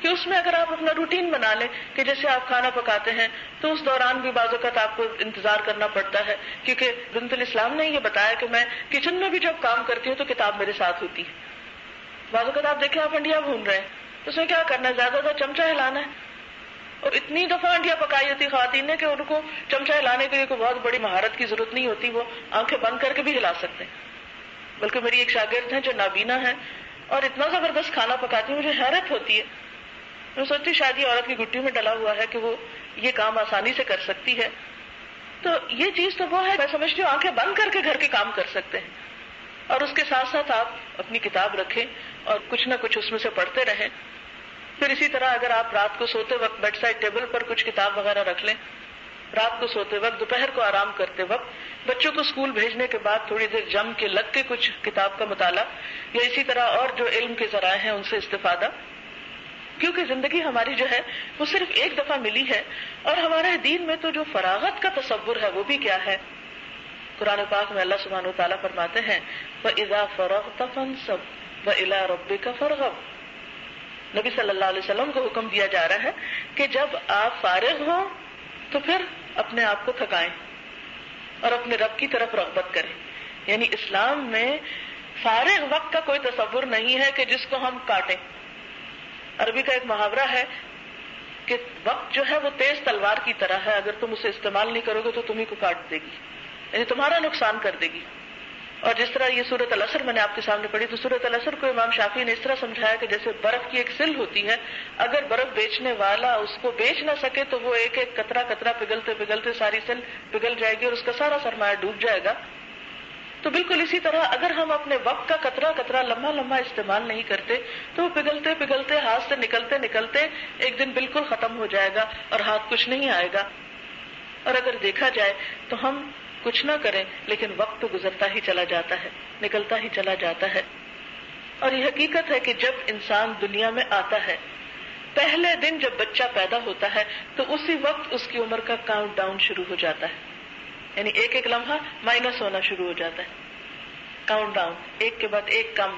کہ اس میں اگر آپ اپنا روٹین بنا لیں کہ جیسے آپ کھانا پکاتے ہیں تو اس دوران بھی بعض اوقات آپ کو انتظار کرنا پڑتا ہے، کیونکہ بنت الاسلام نے یہ بتایا کہ میں کچن میں بھی جب کام کرتی ہوں تو کتاب میرے ساتھ ہوتی ہے. بعض اوقات آپ دیکھیں آپ انڈیا بھون رہے ہیں تو اس میں کیا کرنا ہے، زیادہ تر چمچہ ہلانا ہے. اور اتنی دفعہ انڈیا پکائی ہوتی خواتین نے کہ ان کو چمچہ ہلانے کے لیے کوئی بہت بڑی مہارت کی ضرورت نہیں ہوتی، وہ آنکھیں بند کر کے بھی ہلا سکتے ہیں. بلکہ میری ایک شاگرد ہے جو نابینا ہے اور اتنا زبردست کھانا پکاتی ہے، مجھے حیرت ہوتی ہے. میں سوچتی شاید یہ عورت کی گھٹی میں ڈلا ہوا ہے کہ وہ یہ کام آسانی سے کر سکتی ہے. تو یہ چیز تو وہ ہے، میں سمجھتی ہوں آنکھیں بند کر کے گھر کے کام کر سکتے ہیں، اور اس کے ساتھ ساتھ آپ اپنی کتاب رکھیں اور کچھ نہ کچھ اس میں سے پڑھتے رہیں. پھر اسی طرح اگر آپ رات کو سوتے وقت بیڈ سائڈ ٹیبل پر کچھ کتاب وغیرہ رکھ لیں، رات کو سوتے وقت، دوپہر کو آرام کرتے وقت، بچوں کو اسکول بھیجنے کے بعد تھوڑی دیر جم کے لگ کے کچھ کتاب کا مطالعہ، یا اسی طرح اور جو علم کے ذرائع ہیں ان سے استفادہ. کیونکہ زندگی ہماری جو ہے وہ صرف ایک دفعہ ملی ہے، اور ہمارے دین میں تو جو فراغت کا تصور ہے وہ بھی کیا ہے. قرآن پاک میں اللہ سبحانہ و تعالیٰ فرماتے ہیں وَإِذَا فَرَغْتَ فَانْصَبْ وَإِلَىٰ رَبِّكَ فَارْغَب. نبی صلی اللہ علیہ وسلم کو حکم دیا جا رہا ہے کہ جب آپ فارغ ہوں تو پھر اپنے آپ کو تھکائیں اور اپنے رب کی طرف رغبت کریں. یعنی اسلام میں فارغ وقت کا کوئی تصور نہیں ہے کہ جس کو ہم کاٹیں. عربی کا ایک محاورہ ہے کہ وقت جو ہے وہ تیز تلوار کی طرح ہے، اگر تم اسے استعمال نہیں کرو گے تو تمہیں کو کاٹ دے گی، یعنی تمہارا نقصان کر دے گی. اور جس طرح یہ سورۃ العصر میں نے آپ کے سامنے پڑھی تو سورۃ العصر کو امام شافعی نے اس طرح سمجھایا کہ جیسے برف کی ایک سل ہوتی ہے، اگر برف بیچنے والا اس کو بیچ نہ سکے تو وہ ایک ایک قطرہ قطرہ پگھلتے پگھلتے ساری سل پگھل جائے گی اور اس کا سارا سرمایہ ڈوب جائے گا. تو بالکل اسی طرح اگر ہم اپنے وقت کا قطرہ قطرہ لمحہ لمحہ استعمال نہیں کرتے تو وہ پگھلتے پگھلتے ہاتھ سے نکلتے نکلتے ایک دن بالکل ختم ہو جائے گا اور ہاتھ کچھ نہیں آئے گا. اور اگر دیکھا جائے تو ہم کچھ نہ کریں لیکن وقت تو گزرتا ہی چلا جاتا ہے، نکلتا ہی چلا جاتا ہے. اور یہ حقیقت ہے کہ جب انسان دنیا میں آتا ہے، پہلے دن جب بچہ پیدا ہوتا ہے تو اسی وقت اس کی عمر کا کاؤنٹ ڈاؤن شروع ہو جاتا ہے، یعنی ایک ایک لمحہ مائنس ہونا شروع ہو جاتا ہے، کاؤنٹ ڈاؤن ایک کے بعد ایک کم.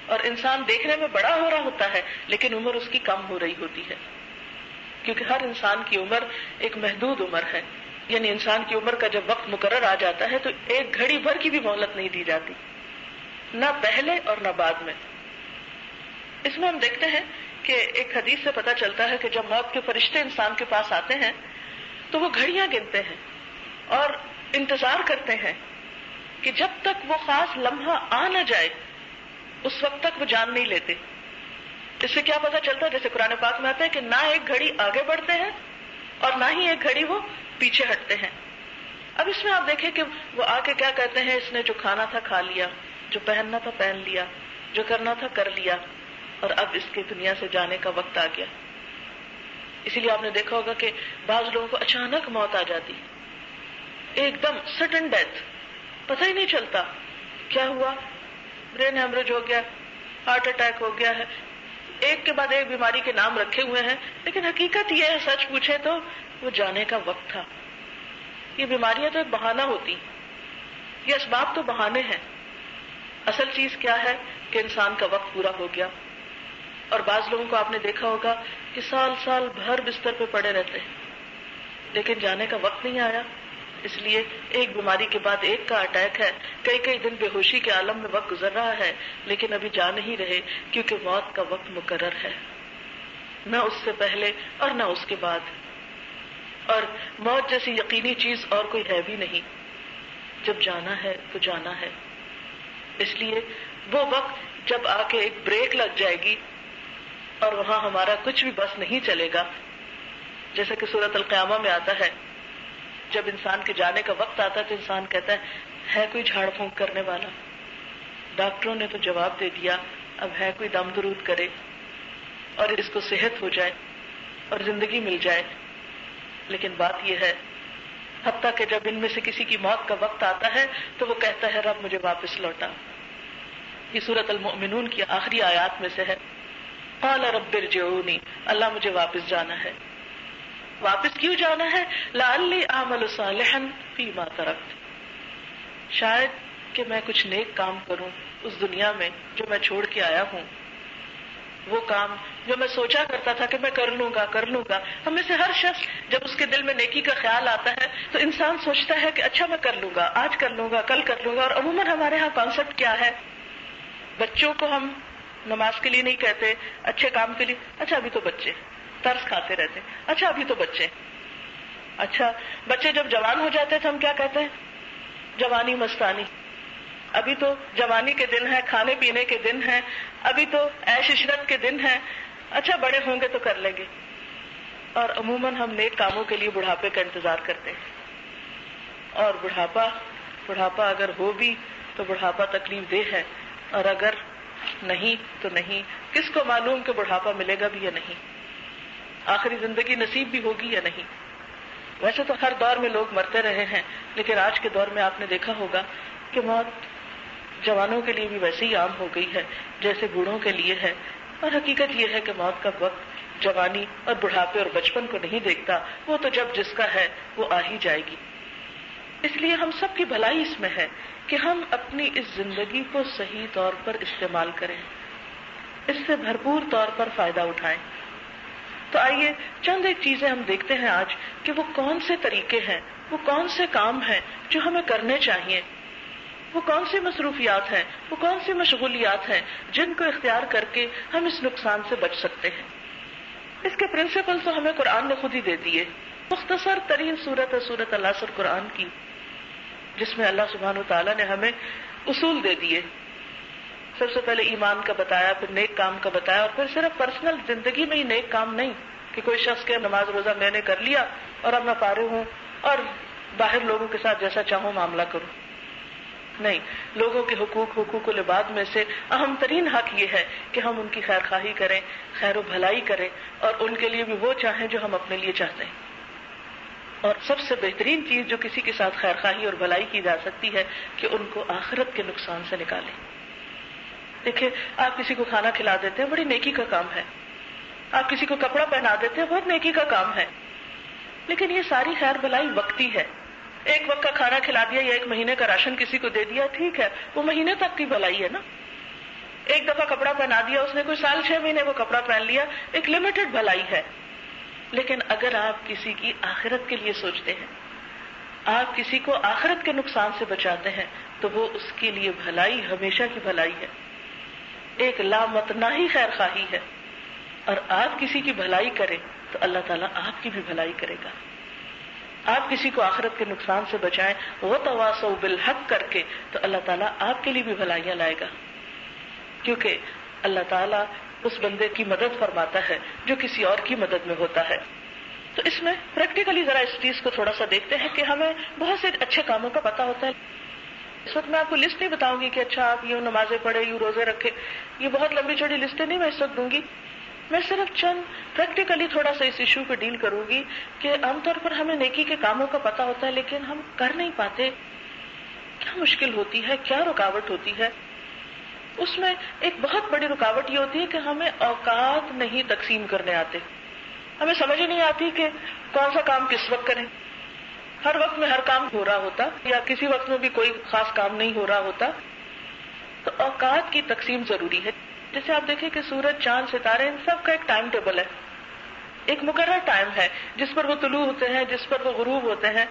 اور انسان دیکھنے میں بڑا ہو رہا ہوتا ہے لیکن عمر اس کی کم ہو رہی ہوتی ہے، کیونکہ ہر انسان کی عمر ایک محدود عمر ہے. یعنی انسان کی عمر کا جب وقت مقرر آ جاتا ہے تو ایک گھڑی بھر کی بھی مہلت نہیں دی جاتی، نہ پہلے اور نہ بعد میں. اس میں ہم دیکھتے ہیں کہ ایک حدیث سے پتہ چلتا ہے کہ جب موت کے فرشتے انسان کے پاس آتے ہیں تو وہ گھڑیاں گنتے ہیں اور انتظار کرتے ہیں کہ جب تک وہ خاص لمحہ آ نہ جائے اس وقت تک وہ جان نہیں لیتے. اس سے کیا پتہ چلتا ہے؟ جیسے قرآن پاک میں آتا ہے کہ نہ ایک گھڑی آگے بڑھتے ہیں اور نہ ہی ایک گھڑی وہ پیچھے ہٹتے ہیں. اب اس میں آپ دیکھیں کہ وہ آ کے کیا کہتے ہیں، اس نے جو کھانا تھا کھا لیا، جو پہننا تھا پہن لیا، جو کرنا تھا کر لیا، اور اب اس کے دنیا سے جانے کا وقت آ گیا. اسی لیے آپ نے دیکھا ہوگا کہ بعض لوگوں کو اچانک موت آ جاتی، ایک دم سڈن ڈیتھ، پتہ ہی نہیں چلتا کیا ہوا، برین ہیمریج ہو گیا، ہارٹ اٹیک ہو گیا ہے. ایک کے بعد ایک بیماری کے نام رکھے ہوئے ہیں، لیکن حقیقت یہ ہے، سچ پوچھے تو وہ جانے کا وقت تھا. یہ بیماریاں تو ایک بہانہ ہوتی، یہ اسباب تو بہانے ہیں. اصل چیز کیا ہے کہ انسان کا وقت پورا ہو گیا. اور بعض لوگوں کو آپ نے دیکھا ہوگا کہ سال سال بھر بستر پہ پڑے رہتے ہیں لیکن جانے کا وقت نہیں آیا، اس لیے ایک بیماری کے بعد ایک کا اٹیک ہے، کئی کئی دن بے ہوشی کے عالم میں وقت گزر رہا ہے لیکن ابھی جا نہیں رہے، کیونکہ موت کا وقت مقرر ہے، نہ اس سے پہلے اور نہ اس کے بعد. اور موت جیسی یقینی چیز اور کوئی ہے بھی نہیں. جب جانا ہے تو جانا ہے. اس لیے وہ وقت جب آ کے ایک بریک لگ جائے گی اور وہاں ہمارا کچھ بھی بس نہیں چلے گا، جیسا کہ سورۃ القیامہ میں آتا ہے، جب انسان کے جانے کا وقت آتا ہے تو انسان کہتا ہے کوئی جھاڑ پھونک کرنے والا؟ ڈاکٹروں نے تو جواب دے دیا، اب ہے کوئی دم درود کرے اور اس کو صحت ہو جائے اور زندگی مل جائے. لیکن بات یہ ہے، حتیٰ کہ جب ان میں سے کسی کی موت کا وقت آتا ہے تو وہ کہتا ہے رب مجھے واپس لوٹا. یہ سورۃ المؤمنون کی آخری آیات میں سے ہے. قال رب ارجعونی، اللہ مجھے واپس جانا ہے. واپس کیوں جانا ہے؟ لعلی اعمل صالحا فیما ترکت، شاید کہ میں کچھ نیک کام کروں اس دنیا میں جو میں چھوڑ کے آیا ہوں. وہ کام جو میں سوچا کرتا تھا کہ میں کر لوں گا. ہم میں سے ہر شخص جب اس کے دل میں نیکی کا خیال آتا ہے تو انسان سوچتا ہے کہ اچھا میں کر لوں گا، آج کر لوں گا، کل کر لوں گا. اور عموماً ہمارے ہاں کانسیپٹ کیا ہے، بچوں کو ہم نماز کے لیے نہیں کہتے، اچھے کام کے لیے، اچھا ابھی تو بچے، ترس کھاتے رہتے، اچھا ابھی تو بچے. اچھا بچے جب جوان ہو جاتے تو ہم کیا کہتے ہیں؟ جوانی مستانی، ابھی تو جوانی کے دن ہیں، کھانے پینے کے دن ہیں، ابھی تو عیش عشرت کے دن ہیں، اچھا بڑے ہوں گے تو کر لیں گے. اور عموماً ہم نیک کاموں کے لیے بڑھاپے کا انتظار کرتے ہیں. اور بڑھاپا اگر ہو بھی تو بڑھاپا تکلیف دہ ہے، اور اگر نہیں تو نہیں. کس کو معلوم کہ بڑھاپا ملے گا بھی یا نہیں، آخری زندگی نصیب بھی ہوگی یا نہیں. ویسے تو ہر دور میں لوگ مرتے رہے ہیں، لیکن آج کے دور میں آپ نے دیکھا ہوگا کہ موت جوانوں کے لیے بھی ویسے ہی عام ہو گئی ہے جیسے بوڑھوں کے لیے ہے. اور حقیقت یہ ہے کہ موت کا وقت جوانی اور بڑھاپے اور بچپن کو نہیں دیکھتا، وہ تو جب جس کا ہے وہ آ ہی جائے گی. اس لیے ہم سب کی بھلائی اس میں ہے کہ ہم اپنی اس زندگی کو صحیح طور پر استعمال کریں، اس سے بھرپور طور پر فائدہ اٹھائیں. تو آئیے چند ایک چیزیں ہم دیکھتے ہیں آج کہ وہ کون سے طریقے ہیں، وہ کون سے کام ہیں جو ہمیں کرنے چاہیے، وہ کون سی مصروفیات ہیں، وہ کون سی مشغولیات ہیں جن کو اختیار کر کے ہم اس نقصان سے بچ سکتے ہیں. اس کے پرنسپل تو ہمیں قرآن نے خود ہی دے دیے. مختصر ترین سورت ہے سورت العصر قرآن کی، جس میں اللہ سبحانہ وتعالیٰ نے ہمیں اصول دے دیے. سب سے پہلے ایمان کا بتایا، پھر نیک کام کا بتایا، اور پھر صرف پرسنل زندگی میں ہی نیک کام نہیں کہ کوئی شخص کے نماز روزہ میں نے کر لیا اور اب میں فارغ ہوں اور باہر لوگوں کے ساتھ جیسا چاہوں معاملہ کروں. نہیں، لوگوں کے حقوق العباد میں سے اہم ترین حق یہ ہے کہ ہم ان کی خیر خواہی کریں، خیر و بھلائی کریں، اور ان کے لیے بھی وہ چاہیں جو ہم اپنے لیے چاہتے ہیں. اور سب سے بہترین چیز جو کسی کے ساتھ خیر خواہی اور بھلائی کی جا سکتی ہے کہ ان کو آخرت کے نقصان سے نکالیں. دیکھیں، آپ کسی کو کھانا کھلا دیتے ہیں، بڑی نیکی کا کام ہے. آپ کسی کو کپڑا پہنا دیتے ہیں، بہت نیکی کا کام ہے. لیکن یہ ساری خیر بھلائی وقتی ہے. ایک وقت کا کھانا کھلا دیا یا ایک مہینے کا راشن کسی کو دے دیا، ٹھیک ہے، وہ مہینے تک کی بھلائی ہے نا. ایک دفعہ کپڑا پہنا دیا اس نے، کوئی سال 6 مہینے وہ کپڑا پہن لیا، ایک لمیٹڈ بھلائی ہے. لیکن اگر آپ کسی کی آخرت کے لیے سوچتے ہیں، آپ کسی کو آخرت کے نقصان سے بچاتے ہیں، تو وہ اس کے لیے بھلائی ہمیشہ کی بھلائی ہے، ایک لامتناہی خیر خواہی ہے. اور آپ کسی کی بھلائی کریں تو اللہ تعالیٰ آپ کی بھی بھلائی کرے گا. آپ کسی کو آخرت کے نقصان سے بچائیں، وتواصوا بالحق کر کے، تو اللہ تعالیٰ آپ کے لیے بھی بھلائیاں لائے گا. کیونکہ اللہ تعالیٰ اس بندے کی مدد فرماتا ہے جو کسی اور کی مدد میں ہوتا ہے. تو اس میں پریکٹیکلی ذرا اس چیز کو تھوڑا سا دیکھتے ہیں کہ ہمیں بہت سے اچھے کاموں کا پتہ ہوتا ہے. اس وقت میں آپ کو لسٹ نہیں بتاؤں گی کہ اچھا آپ یوں نمازیں پڑھیں، یوں روزے رکھے، یہ بہت لمبی چوڑی لسٹیں نہیں میں اس وقت دوں گی. میں صرف چند پریکٹیکلی تھوڑا سا اس ایشو پہ ڈیل کروں گی کہ عام طور پر ہمیں نیکی کے کاموں کا پتہ ہوتا ہے لیکن ہم کر نہیں پاتے. کیا مشکل ہوتی ہے، کیا رکاوٹ ہوتی ہے؟ اس میں ایک بہت بڑی رکاوٹ یہ ہوتی ہے کہ ہمیں اوقات نہیں تقسیم کرنے آتے. ہمیں سمجھ ہی نہیں آتی کہ کون سا کام کس وقت کریں. ہر وقت میں ہر کام ہو رہا ہوتا یا کسی وقت میں بھی کوئی خاص کام نہیں ہو رہا ہوتا. تو اوقات کی تقسیم ضروری ہے. جیسے آپ دیکھیں کہ سورج، چاند، ستارے، ان سب کا ایک ٹائم ٹیبل ہے، ایک مقرر ٹائم ہے جس پر وہ طلوع ہوتے ہیں، جس پر وہ غروب ہوتے ہیں.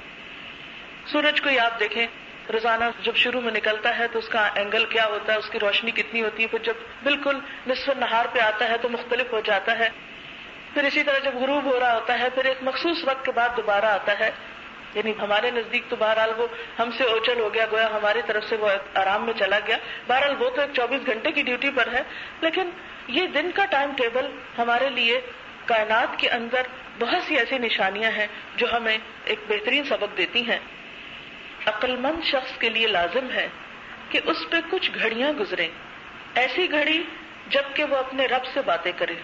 سورج کو ہی آپ دیکھیں، روزانہ جب شروع میں نکلتا ہے تو اس کا اینگل کیا ہوتا ہے، اس کی روشنی کتنی ہوتی ہے، پھر جب بالکل نصف النہار پہ آتا ہے تو مختلف ہو جاتا ہے. پھر اسی طرح جب غروب ہو رہا ہوتا ہے پھر ایک مخصوص وقت کے بعد دوبارہ آتا ہے. یعنی ہمارے نزدیک تو بہرحال وہ ہم سے اوچل ہو گیا، گویا ہماری طرف سے وہ آرام میں چلا گیا. بہرحال وہ تو ایک 24 گھنٹے کی ڈیوٹی پر ہے. لیکن یہ دن کا ٹائم ٹیبل ہمارے لیے کائنات کے اندر بہت سی ایسی نشانیاں ہیں جو ہمیں ایک بہترین سبق دیتی ہیں. عقل مند شخص کے لیے لازم ہے کہ اس پہ کچھ گھڑیاں گزریں، ایسی گھڑی جب کہ وہ اپنے رب سے باتیں کرے.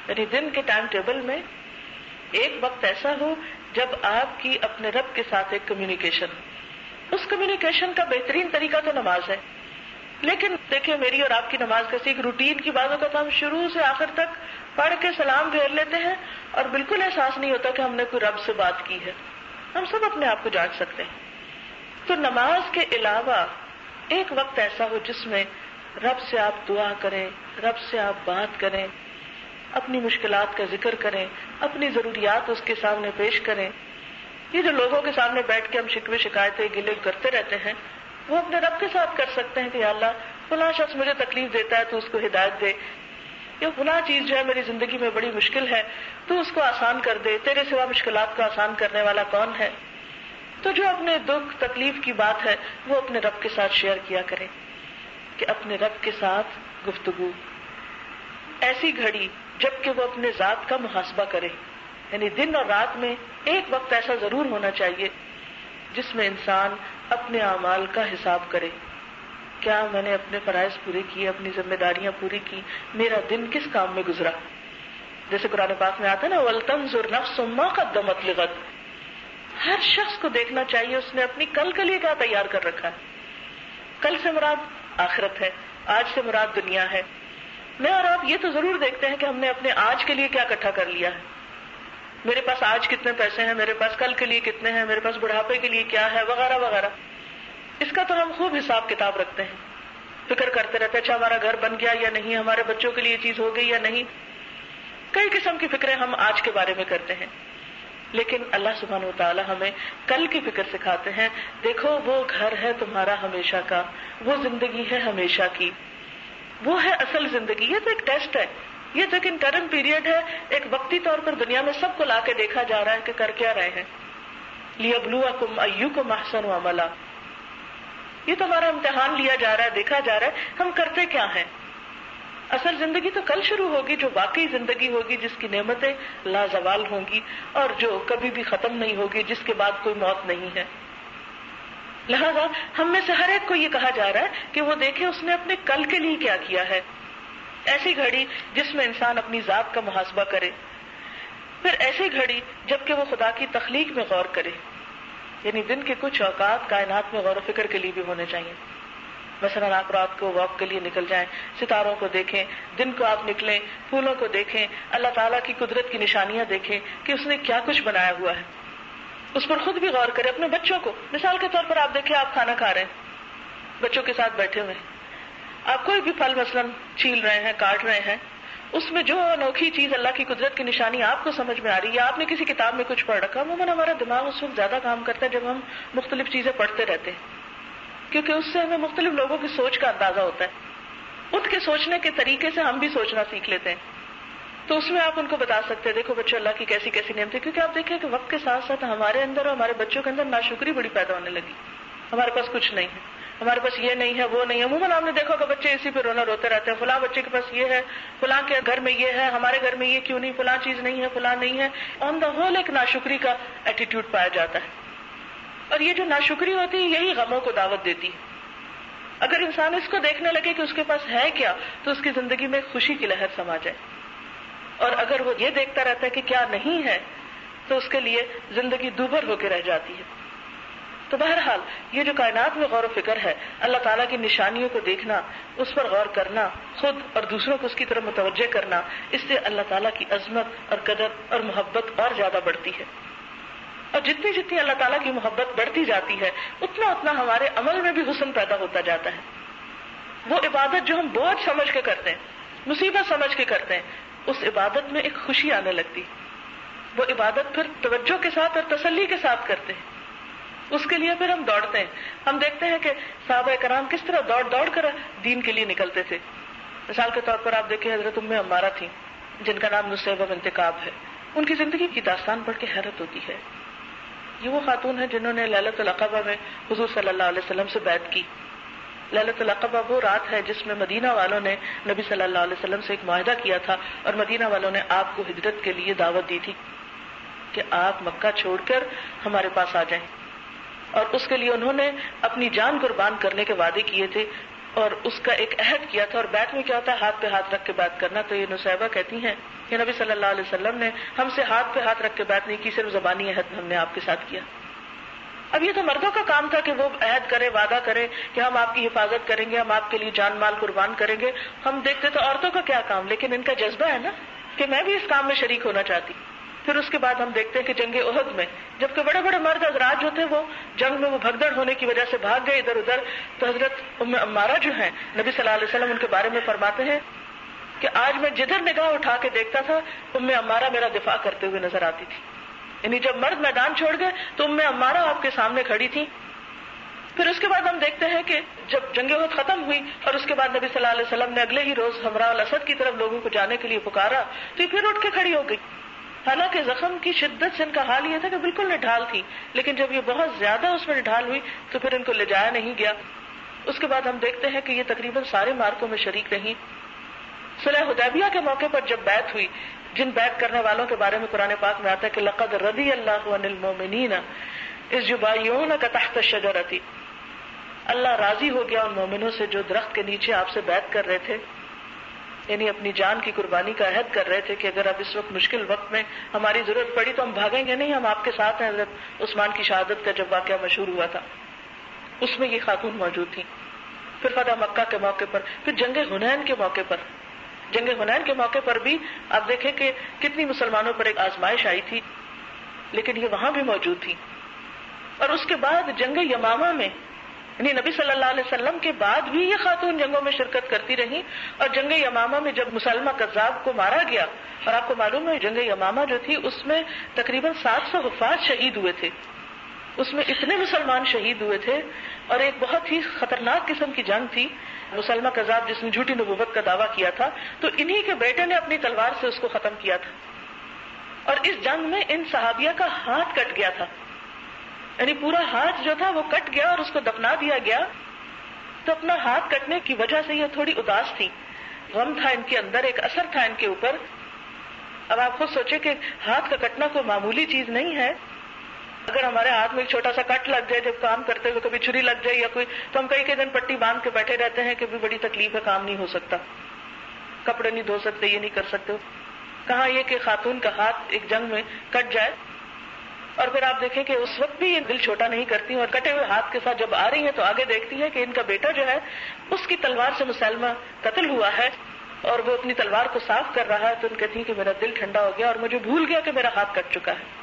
یعنی دن کے ٹائم ٹیبل میں ایک وقت ایسا ہو جب آپ کی اپنے رب کے ساتھ ایک کمیونیکیشن. اس کمیونیکیشن کا بہترین طریقہ تو نماز ہے. لیکن دیکھیں، میری اور آپ کی نماز کیسی ایک روٹین کی بات ہوتا، تو ہم شروع سے آخر تک پڑھ کے سلام پھیر لیتے ہیں اور بالکل احساس نہیں ہوتا کہ ہم نے کوئی رب سے بات کی ہے. ہم سب اپنے آپ کو جانچ سکتے ہیں. تو نماز کے علاوہ ایک وقت ایسا ہو جس میں رب سے آپ دعا کریں، رب سے آپ بات کریں، اپنی مشکلات کا ذکر کریں، اپنی ضروریات اس کے سامنے پیش کریں. یہ جو لوگوں کے سامنے بیٹھ کے ہم شکوے شکایتیں گلے کرتے رہتے ہیں، وہ اپنے رب کے ساتھ کر سکتے ہیں کہ یا اللہ فلاں شخص مجھے تکلیف دیتا ہے تو اس کو ہدایت دے، یا فلاں چیز جو ہے میری زندگی میں بڑی مشکل ہے تو اس کو آسان کر دے، تیرے سوا مشکلات کو آسان کرنے والا کون ہے. تو جو اپنے دکھ تکلیف کی بات ہے وہ اپنے رب کے ساتھ شیئر کیا کریں، کہ اپنے رب کے ساتھ گفتگو. ایسی گھڑی جب کہ وہ اپنے ذات کا محاسبہ کرے. یعنی دن اور رات میں ایک وقت ایسا ضرور ہونا چاہیے جس میں انسان اپنے اعمال کا حساب کرے. کیا میں نے اپنے فرائض پورے کیے، اپنی ذمہ داریاں پوری کی، میرا دن کس کام میں گزرا. جیسے قرآن پاک میں آتا ہے نا، وَلْتَنْظُرْ نَفْسٌ مَا قَدَّمَتْ لِغَدٍ. ہر شخص کو دیکھنا چاہیے اس نے اپنی کل کے لیے کیا تیار کر رکھا ہے. کل سے مراد آخرت ہے، آج سے مراد دنیا ہے. میں اور آپ یہ تو ضرور دیکھتے ہیں کہ ہم نے اپنے آج کے لیے کیا اکٹھا کر لیا ہے. میرے پاس آج کتنے پیسے ہیں، میرے پاس کل کے لیے کتنے ہیں، میرے پاس بڑھاپے کے لیے کیا ہے، وغیرہ وغیرہ. اس کا تو ہم خوب حساب کتاب رکھتے ہیں، فکر کرتے رہتے ہیں اچھا ہمارا گھر بن گیا یا نہیں، ہمارے بچوں کے لیے یہ چیز ہو گئی یا نہیں. کئی قسم کی فکریں ہم آج کے بارے میں کرتے ہیں. لیکن اللہ سبحانہ وتعالی ہمیں کل کی فکر سکھاتے ہیں. دیکھو وہ گھر ہے تمہارا ہمیشہ کا، وہ زندگی ہے ہمیشہ کی، وہ ہے اصل زندگی. یہ تو ایک ٹیسٹ ہے، یہ تو ایک انٹرم پیریڈ ہے. ایک وقتی طور پر دنیا میں سب کو لا کے دیکھا جا رہا ہے کہ کر کیا رہے ہیں. لِيَبْلُوَكُمْ أَيُّكُمْ أَحْسَنُ عَمَلًا. یہ تو ہمارا امتحان لیا جا رہا ہے، دیکھا جا رہا ہے ہم کرتے کیا ہیں. اصل زندگی تو کل شروع ہوگی، جو واقعی زندگی ہوگی، جس کی نعمتیں لازوال ہوں گی اور جو کبھی بھی ختم نہیں ہوگی، جس کے بعد کوئی موت نہیں ہے. لہذا ہم میں سے ہر ایک کو یہ کہا جا رہا ہے کہ وہ دیکھے اس نے اپنے کل کے لیے کیا کیا ہے. ایسی گھڑی جس میں انسان اپنی ذات کا محاسبہ کرے، پھر ایسی گھڑی جبکہ وہ خدا کی تخلیق میں غور کرے. یعنی دن کے کچھ اوقات کائنات میں غور و فکر کے لیے بھی ہونے چاہیے. مثلا آپ رات کو واک کے لیے نکل جائیں، ستاروں کو دیکھیں، دن کو آپ نکلیں، پھولوں کو دیکھیں، اللہ تعالیٰ کی قدرت کی نشانیاں دیکھیں کہ اس نے کیا کچھ بنایا ہوا ہے. اس پر خود بھی غور کریں. اپنے بچوں کو مثال کے طور پر آپ دیکھیں، آپ کھانا کھا رہے ہیں، بچوں کے ساتھ بیٹھے ہوئے ہیں، آپ کوئی بھی پھل مثلا چھیل رہے ہیں، کاٹ رہے ہیں، اس میں جو انوکھی چیز اللہ کی قدرت کی نشانی آپ کو سمجھ میں آ رہی ہے، یا آپ نے کسی کتاب میں کچھ پڑھ رکھا. عموماً ہمارا دماغ اس وقت زیادہ کام کرتا ہے جب ہم مختلف چیزیں پڑھتے رہتے ہیں، کیونکہ اس سے ہمیں مختلف لوگوں کی سوچ کا اندازہ ہوتا ہے. ان کے سوچنے کے طریقے سے ہم بھی سوچنا سیکھ لیتے ہیں. تو اس میں آپ ان کو بتا سکتے ہیں، دیکھو بچوں اللہ کی کیسی کیسی نعمتیں. کیونکہ آپ دیکھیں کہ وقت کے ساتھ ساتھ ہمارے اندر اور ہمارے بچوں کے اندر ناشکری بڑی پیدا ہونے لگی. ہمارے پاس کچھ نہیں ہے، ہمارے پاس یہ نہیں ہے، وہ نہیں ہے. عموماً آپ نے دیکھا کہ بچے اسی پہ روتے رہتے ہیں، فلاں بچے کے پاس یہ ہے، فلاں کے گھر میں یہ ہے، ہمارے گھر میں یہ کیوں نہیں، فلاں چیز نہیں ہے، فلاں نہیں ہے. آن دا ہول ایک ناشکری کا ایٹیٹیوڈ پایا جاتا ہے. اور یہ جو ناشکری ہوتی ہے یہی غموں کو دعوت دیتی ہے. اگر انسان اس کو دیکھنے لگے کہ اس کے پاس ہے کیا، تو اس کی زندگی میں خوشی کی لہر سما جائے. اور اگر وہ یہ دیکھتا رہتا ہے کہ کیا نہیں ہے، تو اس کے لیے زندگی دوبھر ہو کے رہ جاتی ہے. تو بہرحال یہ جو کائنات میں غور و فکر ہے، اللہ تعالیٰ کی نشانیوں کو دیکھنا، اس پر غور کرنا، خود اور دوسروں کو اس کی طرف متوجہ کرنا، اس سے اللہ تعالیٰ کی عظمت اور قدر اور محبت اور زیادہ بڑھتی ہے. اور جتنی جتنی اللہ تعالیٰ کی محبت بڑھتی جاتی ہے، اتنا اتنا ہمارے عمل میں بھی حسن پیدا ہوتا جاتا ہے. وہ عبادت جو ہم بوجھ سمجھ کے کرتے ہیں، مصیبت سمجھ کے کرتے ہیں، اس عبادت میں ایک خوشی آنے لگتی. وہ عبادت پھر توجہ کے ساتھ اور تسلی کے ساتھ کرتے ہیں. اس کے لیے پھر ہم دوڑتے ہیں. ہم دیکھتے ہیں کہ صحابہ کرام کس طرح دوڑ دوڑ کر دین کے لیے نکلتے تھے. مثال کے طور پر آپ دیکھیں حضرت ام عمارہ تھی، جن کا نام نصیبہ بنت کعب ہے. ان کی زندگی کی داستان پڑھ کے حیرت ہوتی ہے. یہ وہ خاتون ہیں جنہوں نے لیلۃ العقبہ میں حضور صلی اللہ علیہ وسلم سے بیعت کی. لیلۃ العقبہ وہ رات ہے جس میں مدینہ والوں نے نبی صلی اللہ علیہ وسلم سے ایک معاہدہ کیا تھا، اور مدینہ والوں نے آپ کو ہجرت کے لیے دعوت دی تھی کہ آپ مکہ چھوڑ کر ہمارے پاس آ جائیں. اور اس کے لیے انہوں نے اپنی جان قربان کرنے کے وعدے کیے تھے، اور اس کا ایک عہد کیا تھا. اور بیعت میں کیا ہوتا ہے؟ ہاتھ پہ ہاتھ رکھ کے بیعت کرنا. تو یہ نصیبہ کہتی ہیں کہ نبی صلی اللہ علیہ وسلم نے ہم سے ہاتھ پہ ہاتھ رکھ کے بیعت نہیں کی، صرف زبانی عہد ہم نے آپ کے ساتھ کیا. اب یہ تو مردوں کا کام تھا کہ وہ عہد کرے، وعدہ کرے کہ ہم آپ کی حفاظت کریں گے، ہم آپ کے لیے جان مال قربان کریں گے. ہم دیکھتے تو عورتوں کا کیا کام، لیکن ان کا جذبہ ہے نا کہ میں بھی اس کام میں شریک ہونا چاہتی. پھر اس کے بعد ہم دیکھتے ہیں کہ جنگ احد میں جبکہ بڑے بڑے مرد حضرات جو تھے وہ جنگ میں وہ بھگدڑ ہونے کی وجہ سے بھاگ گئے ادھر ادھر، تو حضرت ام عمارہ جو ہیں نبی صلی اللہ علیہ وسلم ان کے بارے میں فرماتے ہیں کہ آج میں جدھر نگاہ اٹھا کے دیکھتا تھا ام عمارہ میرا دفاع کرتے ہوئے نظر آتی تھی. یعنی جب مرد میدان چھوڑ گئے تو ام عمارہ آپ کے سامنے کھڑی تھی. پھر اس کے بعد ہم دیکھتے ہیں کہ جب جنگ احد ختم ہوئی اور اس کے بعد نبی صلی اللہ علیہ وسلم نے اگلے ہی روز حمراء الاسد کی طرف لوگوں کو جانے کے لیے پکارا تو یہ پھر اٹھ کے کھڑی ہو گئی. حالانکہ زخم کی شدت سے ان کا حال یہ تھا کہ بالکل نڈھال تھی، لیکن جب یہ بہت زیادہ اس میں نڈھال ہوئی تو پھر ان کو لے جایا نہیں گیا. اس کے بعد ہم دیکھتے ہیں کہ یہ تقریباً سارے مارکوں میں شریک رہیں. صلح حدیبیہ کے موقع پر جب بیعت ہوئی، جن بیعت کرنے والوں کے بارے میں قرآن پاک میں آتا ہے کہ لقد رضی اللہ عن المؤمنین اذ یبایعونک تحت الشجرۃ، اللہ راضی ہو گیا ان مومنوں سے جو درخت کے نیچے آپ سے بیعت کر رہے تھے، یعنی اپنی جان کی قربانی کا عہد کر رہے تھے کہ اگر اب اس وقت مشکل وقت میں ہماری ضرورت پڑی تو ہم بھاگیں گے نہیں، ہم آپ کے ساتھ ہیں. حضرت عثمان کی شہادت کا جب واقعہ مشہور ہوا تھا اس میں یہ خاتون موجود تھی. پھر فتح مکہ کے موقع پر، پھر جنگ حنین کے موقع پر. جنگ حنین کے موقع پر بھی آپ دیکھیں کہ کتنی مسلمانوں پر ایک آزمائش آئی تھی، لیکن یہ وہاں بھی موجود تھی. اور اس کے بعد جنگ یمامہ میں، یعنی نبی صلی اللہ علیہ وسلم کے بعد بھی یہ خاتون جنگوں میں شرکت کرتی رہی. اور جنگ یمامہ میں جب مسلمہ کذاب کو مارا گیا، اور آپ کو معلوم ہے جنگ یمامہ جو تھی اس میں تقریباً 700 حفاظ شہید ہوئے تھے. اس میں اتنے مسلمان شہید ہوئے تھے، اور ایک بہت ہی خطرناک قسم کی جنگ تھی. مسلمہ کذاب جس نے جھوٹی نبوت کا دعویٰ کیا تھا، تو انہی کے بیٹے نے اپنی تلوار سے اس کو ختم کیا تھا. اور اس جنگ میں ان صحابیہ کا ہاتھ کٹ گیا تھا، یعنی پورا ہاتھ جو تھا وہ کٹ گیا اور اس کو دفنا دیا گیا. تو اپنا ہاتھ کٹنے کی وجہ سے یہ تھوڑی اداس تھی، غم تھا ان کے اندر، ایک اثر تھا ان کے اوپر. اب آپ خود سوچیں کہ ہاتھ کا کٹنا کوئی معمولی چیز نہیں ہے. اگر ہمارے ہاتھ میں ایک چھوٹا سا کٹ لگ جائے جب کام کرتے ہوئے، کبھی چھری لگ جائے یا کوئی، تو ہم کئی دن پٹی باندھ کے بیٹھے رہتے ہیں کہ بھی بڑی تکلیف ہے، کام نہیں ہو سکتا، کپڑے نہیں دھو سکتے، یہ نہیں کر سکتے. کہاں یہ کہ خاتون کا ہاتھ ایک جنگ میں کٹ جائے، اور پھر آپ دیکھیں کہ اس وقت بھی یہ دل چھوٹا نہیں کرتی، اور کٹے ہوئے ہاتھ کے ساتھ جب آ رہی ہیں تو آگے دیکھتی ہے کہ ان کا بیٹا جو ہے اس کی تلوار سے مسلمہ قتل ہوا ہے اور وہ اپنی تلوار کو صاف کر رہا ہے. تو ان کہتی ہیں کہ میرا دل ٹھنڈا ہو گیا اور مجھے بھول گیا کہ میرا ہاتھ کٹ چکا ہے.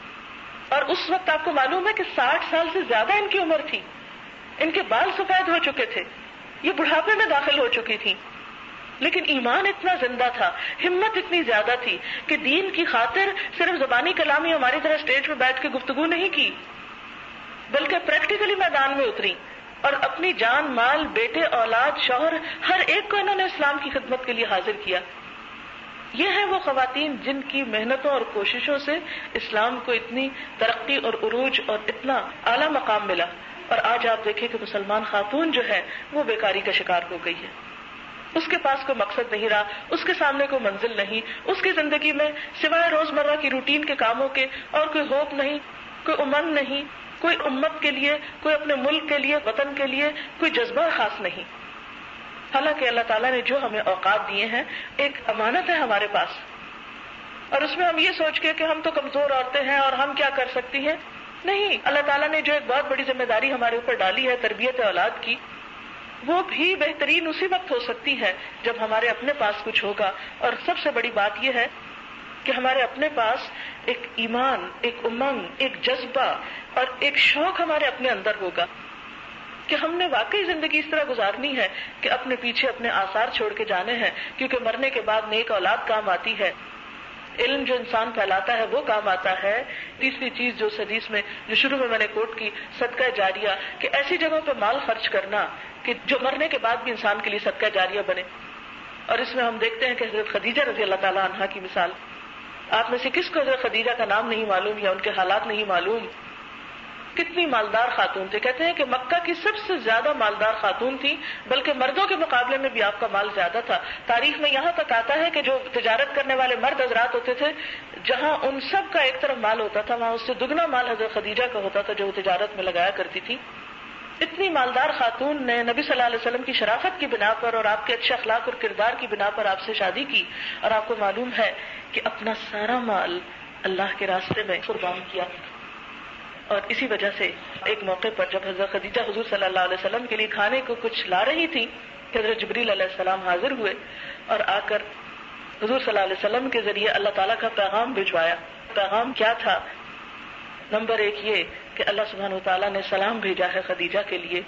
اور اس وقت آپ کو معلوم ہے کہ 60 سال سے زیادہ ان کی عمر تھی، ان کے بال سفید ہو چکے تھے، یہ بڑھاپے میں داخل ہو چکی تھی، لیکن ایمان اتنا زندہ تھا، ہمت اتنی زیادہ تھی کہ دین کی خاطر صرف زبانی کلامی ہماری طرح اسٹیج پہ بیٹھ کے گفتگو نہیں کی، بلکہ پریکٹیکلی میدان میں اتری اور اپنی جان، مال، بیٹے، اولاد، شوہر، ہر ایک کو انہوں نے اسلام کی خدمت کے لیے حاضر کیا. یہ ہیں وہ خواتین جن کی محنتوں اور کوششوں سے اسلام کو اتنی ترقی اور عروج اور اتنا اعلیٰ مقام ملا. اور آج آپ دیکھیں کہ مسلمان خاتون جو ہے وہ بیکاری کا شکار ہو گئی ہے. اس کے پاس کوئی مقصد نہیں رہا، اس کے سامنے کوئی منزل نہیں، اس کی زندگی میں سوائے روزمرہ کی روٹین کے کاموں کے اور کوئی ہوپ نہیں، کوئی امنگ نہیں، کوئی امت کے لیے، کوئی اپنے ملک کے لیے، وطن کے لیے کوئی جذبہ خاص نہیں. حالانکہ اللہ تعالیٰ نے جو ہمیں اوقات دیے ہیں ایک امانت ہے ہمارے پاس، اور اس میں ہم یہ سوچ کے کہ ہم تو کمزور عورتیں ہیں اور ہم کیا کر سکتی ہیں، نہیں. اللہ تعالیٰ نے جو ایک بہت بڑی ذمہ داری ہمارے اوپر ڈالی ہے تربیت اولاد کی، وہ بھی بہترین اسی وقت ہو سکتی ہے جب ہمارے اپنے پاس کچھ ہوگا. اور سب سے بڑی بات یہ ہے کہ ہمارے اپنے پاس ایک ایمان، ایک امنگ، ایک جذبہ اور ایک شوق ہمارے اپنے اندر ہوگا کہ ہم نے واقعی زندگی اس طرح گزارنی ہے کہ اپنے پیچھے اپنے آثار چھوڑ کے جانے ہیں، کیونکہ مرنے کے بعد نیک اولاد کام آتی ہے، علم جو انسان پھیلاتا ہے وہ کام آتا ہے. تیسری چیز جو حدیث میں جو شروع میں نے کوٹ کی، صدقہ جاریہ، کہ ایسی جگہوں پہ مال خرچ کرنا کہ جو مرنے کے بعد بھی انسان کے لیے صدقہ جاریہ بنے. اور اس میں ہم دیکھتے ہیں کہ حضرت خدیجہ رضی اللہ تعالیٰ عنہا کی مثال. آپ میں سے کس کو حضرت خدیجہ کا نام نہیں معلوم یا ان کے حالات نہیں معلوم؟ کتنی مالدار خاتون تھے. کہتے ہیں کہ مکہ کی سب سے زیادہ مالدار خاتون تھی، بلکہ مردوں کے مقابلے میں بھی آپ کا مال زیادہ تھا. تاریخ میں یہاں تک آتا ہے کہ جو تجارت کرنے والے مرد حضرات ہوتے تھے، جہاں ان سب کا ایک طرف مال ہوتا تھا وہاں اس سے دگنا مال حضرت خدیجہ کا ہوتا تھا جو وہ تجارت میں لگایا کرتی تھی. اتنی مالدار خاتون نے نبی صلی اللہ علیہ وسلم کی شرافت کی بنا پر اور آپ کے اچھے اخلاق اور کردار کی بنا پر آپ سے شادی کی، اور آپ کو معلوم ہے کہ اپنا سارا مال اللہ کے راستے میں قربان کیا. اور اسی وجہ سے ایک موقع پر جب حضرت خدیجہ حضور صلی اللہ علیہ وسلم کے لیے کھانے کو کچھ لا رہی تھی، حضرت جبریل علیہ السلام حاضر ہوئے اور آ کر حضور صلی اللہ علیہ وسلم کے ذریعے اللہ تعالیٰ کا پیغام بھجوایا. پیغام کیا تھا؟ نمبر 1 یہ کہ اللہ سبحانہ وتعالیٰ نے سلام بھیجا ہے خدیجہ کے لیے.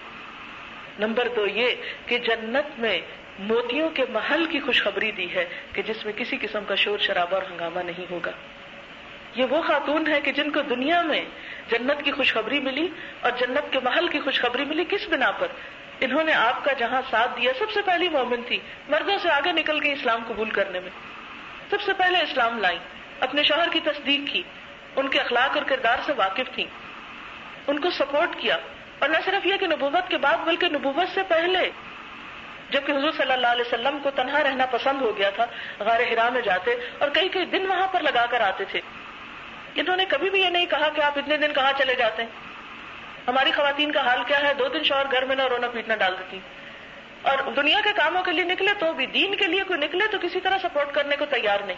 نمبر 2 یہ کہ جنت میں موتیوں کے محل کی خوشخبری دی ہے کہ جس میں کسی قسم کا شور شرابہ اور ہنگامہ نہیں ہوگا. یہ وہ خاتون ہے کہ جن کو دنیا میں جنت کی خوشخبری ملی اور جنت کے محل کی خوشخبری ملی. کس بنا پر؟ انہوں نے آپ کا جہاں ساتھ دیا. سب سے پہلی مومن تھی، مردوں سے آگے نکل کے اسلام قبول کرنے میں سب سے پہلے اسلام لائیں، اپنے شوہر کی تصدیق کی، ان کے اخلاق اور کردار سے واقف تھیں، ان کو سپورٹ کیا. اور نہ صرف یہ کہ نبوت کے بعد بلکہ نبوت سے پہلے جبکہ حضور صلی اللہ علیہ وسلم کو تنہا رہنا پسند ہو گیا تھا، غار حرا میں جاتے اور کئی کئی دن وہاں پر لگا کر آتے تھے. انہوں نے کبھی بھی یہ نہیں کہا کہ آپ اتنے دن کہاں چلے جاتے ہیں. ہماری خواتین کا حال کیا ہے؟ 2 دن شوہر گھر میں نہ رونا پیٹنا ڈال دیتی، اور دنیا کے کاموں کے لیے نکلے تو بھی دین کے لیے کوئی نکلے تو کسی طرح سپورٹ کرنے کو تیار نہیں.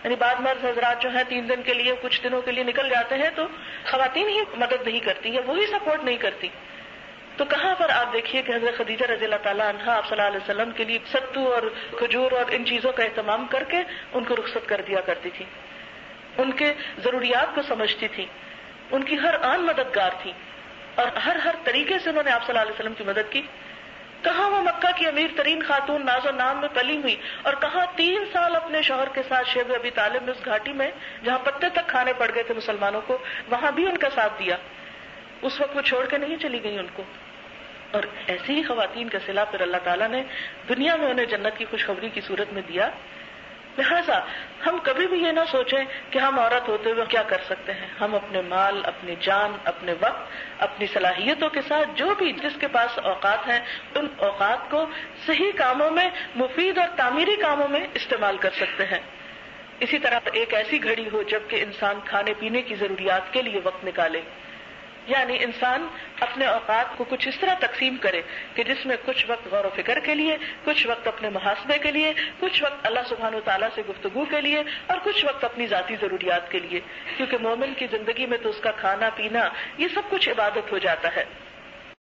یعنی بعض مرد حضرات جو ہیں 3 دن کے لیے کچھ دنوں کے لیے نکل جاتے ہیں تو خواتین ہی مدد نہیں کرتی یا وہی سپورٹ نہیں کرتی. تو کہاں پر آپ دیکھیے کہ حضرت خدیجہ رضی اللہ تعالیٰ عنہا آپ صلی اللہ علیہ وسلم کے لیے ستو اور کھجور اور ان چیزوں کا اہتمام کر کے ان کو رخصت کر دیا کرتی تھی. ان کے ضروریات کو سمجھتی تھی، ان کی ہر آن مددگار تھی اور ہر طریقے سے انہوں نے آپ صلی اللہ علیہ وسلم کی مدد کی. کہاں وہ مکہ کی امیر ترین خاتون ناز و نام میں پلی ہوئی، اور کہاں 3 سال اپنے شوہر کے ساتھ شیب ابی طالب میں اس گھاٹی میں جہاں پتے تک کھانے پڑ گئے تھے مسلمانوں کو، وہاں بھی ان کا ساتھ دیا. اس وقت وہ چھوڑ کے نہیں چلی گئی ان کو. اور ایسی ہی خواتین کا صلہ پھر اللہ تعالیٰ نے دنیا میں انہیں جنت کی خوشخبری کی صورت میں دیا. لہٰذا ہم کبھی بھی یہ نہ سوچیں کہ ہم عورت ہوتے ہوئے کیا کر سکتے ہیں. ہم اپنے مال، اپنی جان، اپنے وقت، اپنی صلاحیتوں کے ساتھ جو بھی جس کے پاس اوقات ہیں ان اوقات کو صحیح کاموں میں، مفید اور تعمیری کاموں میں استعمال کر سکتے ہیں. اسی طرح ایک ایسی گھڑی ہو جب کہ انسان کھانے پینے کی ضروریات کے لیے وقت نکالے، یعنی انسان اپنے اوقات کو کچھ اس طرح تقسیم کرے کہ جس میں کچھ وقت غور و فکر کے لیے، کچھ وقت اپنے محاسبے کے لیے، کچھ وقت اللہ سبحانہ و تعالیٰ سے گفتگو کے لیے، اور کچھ وقت اپنی ذاتی ضروریات کے لیے، کیونکہ مومن کی زندگی میں تو اس کا کھانا پینا یہ سب کچھ عبادت ہو جاتا ہے۔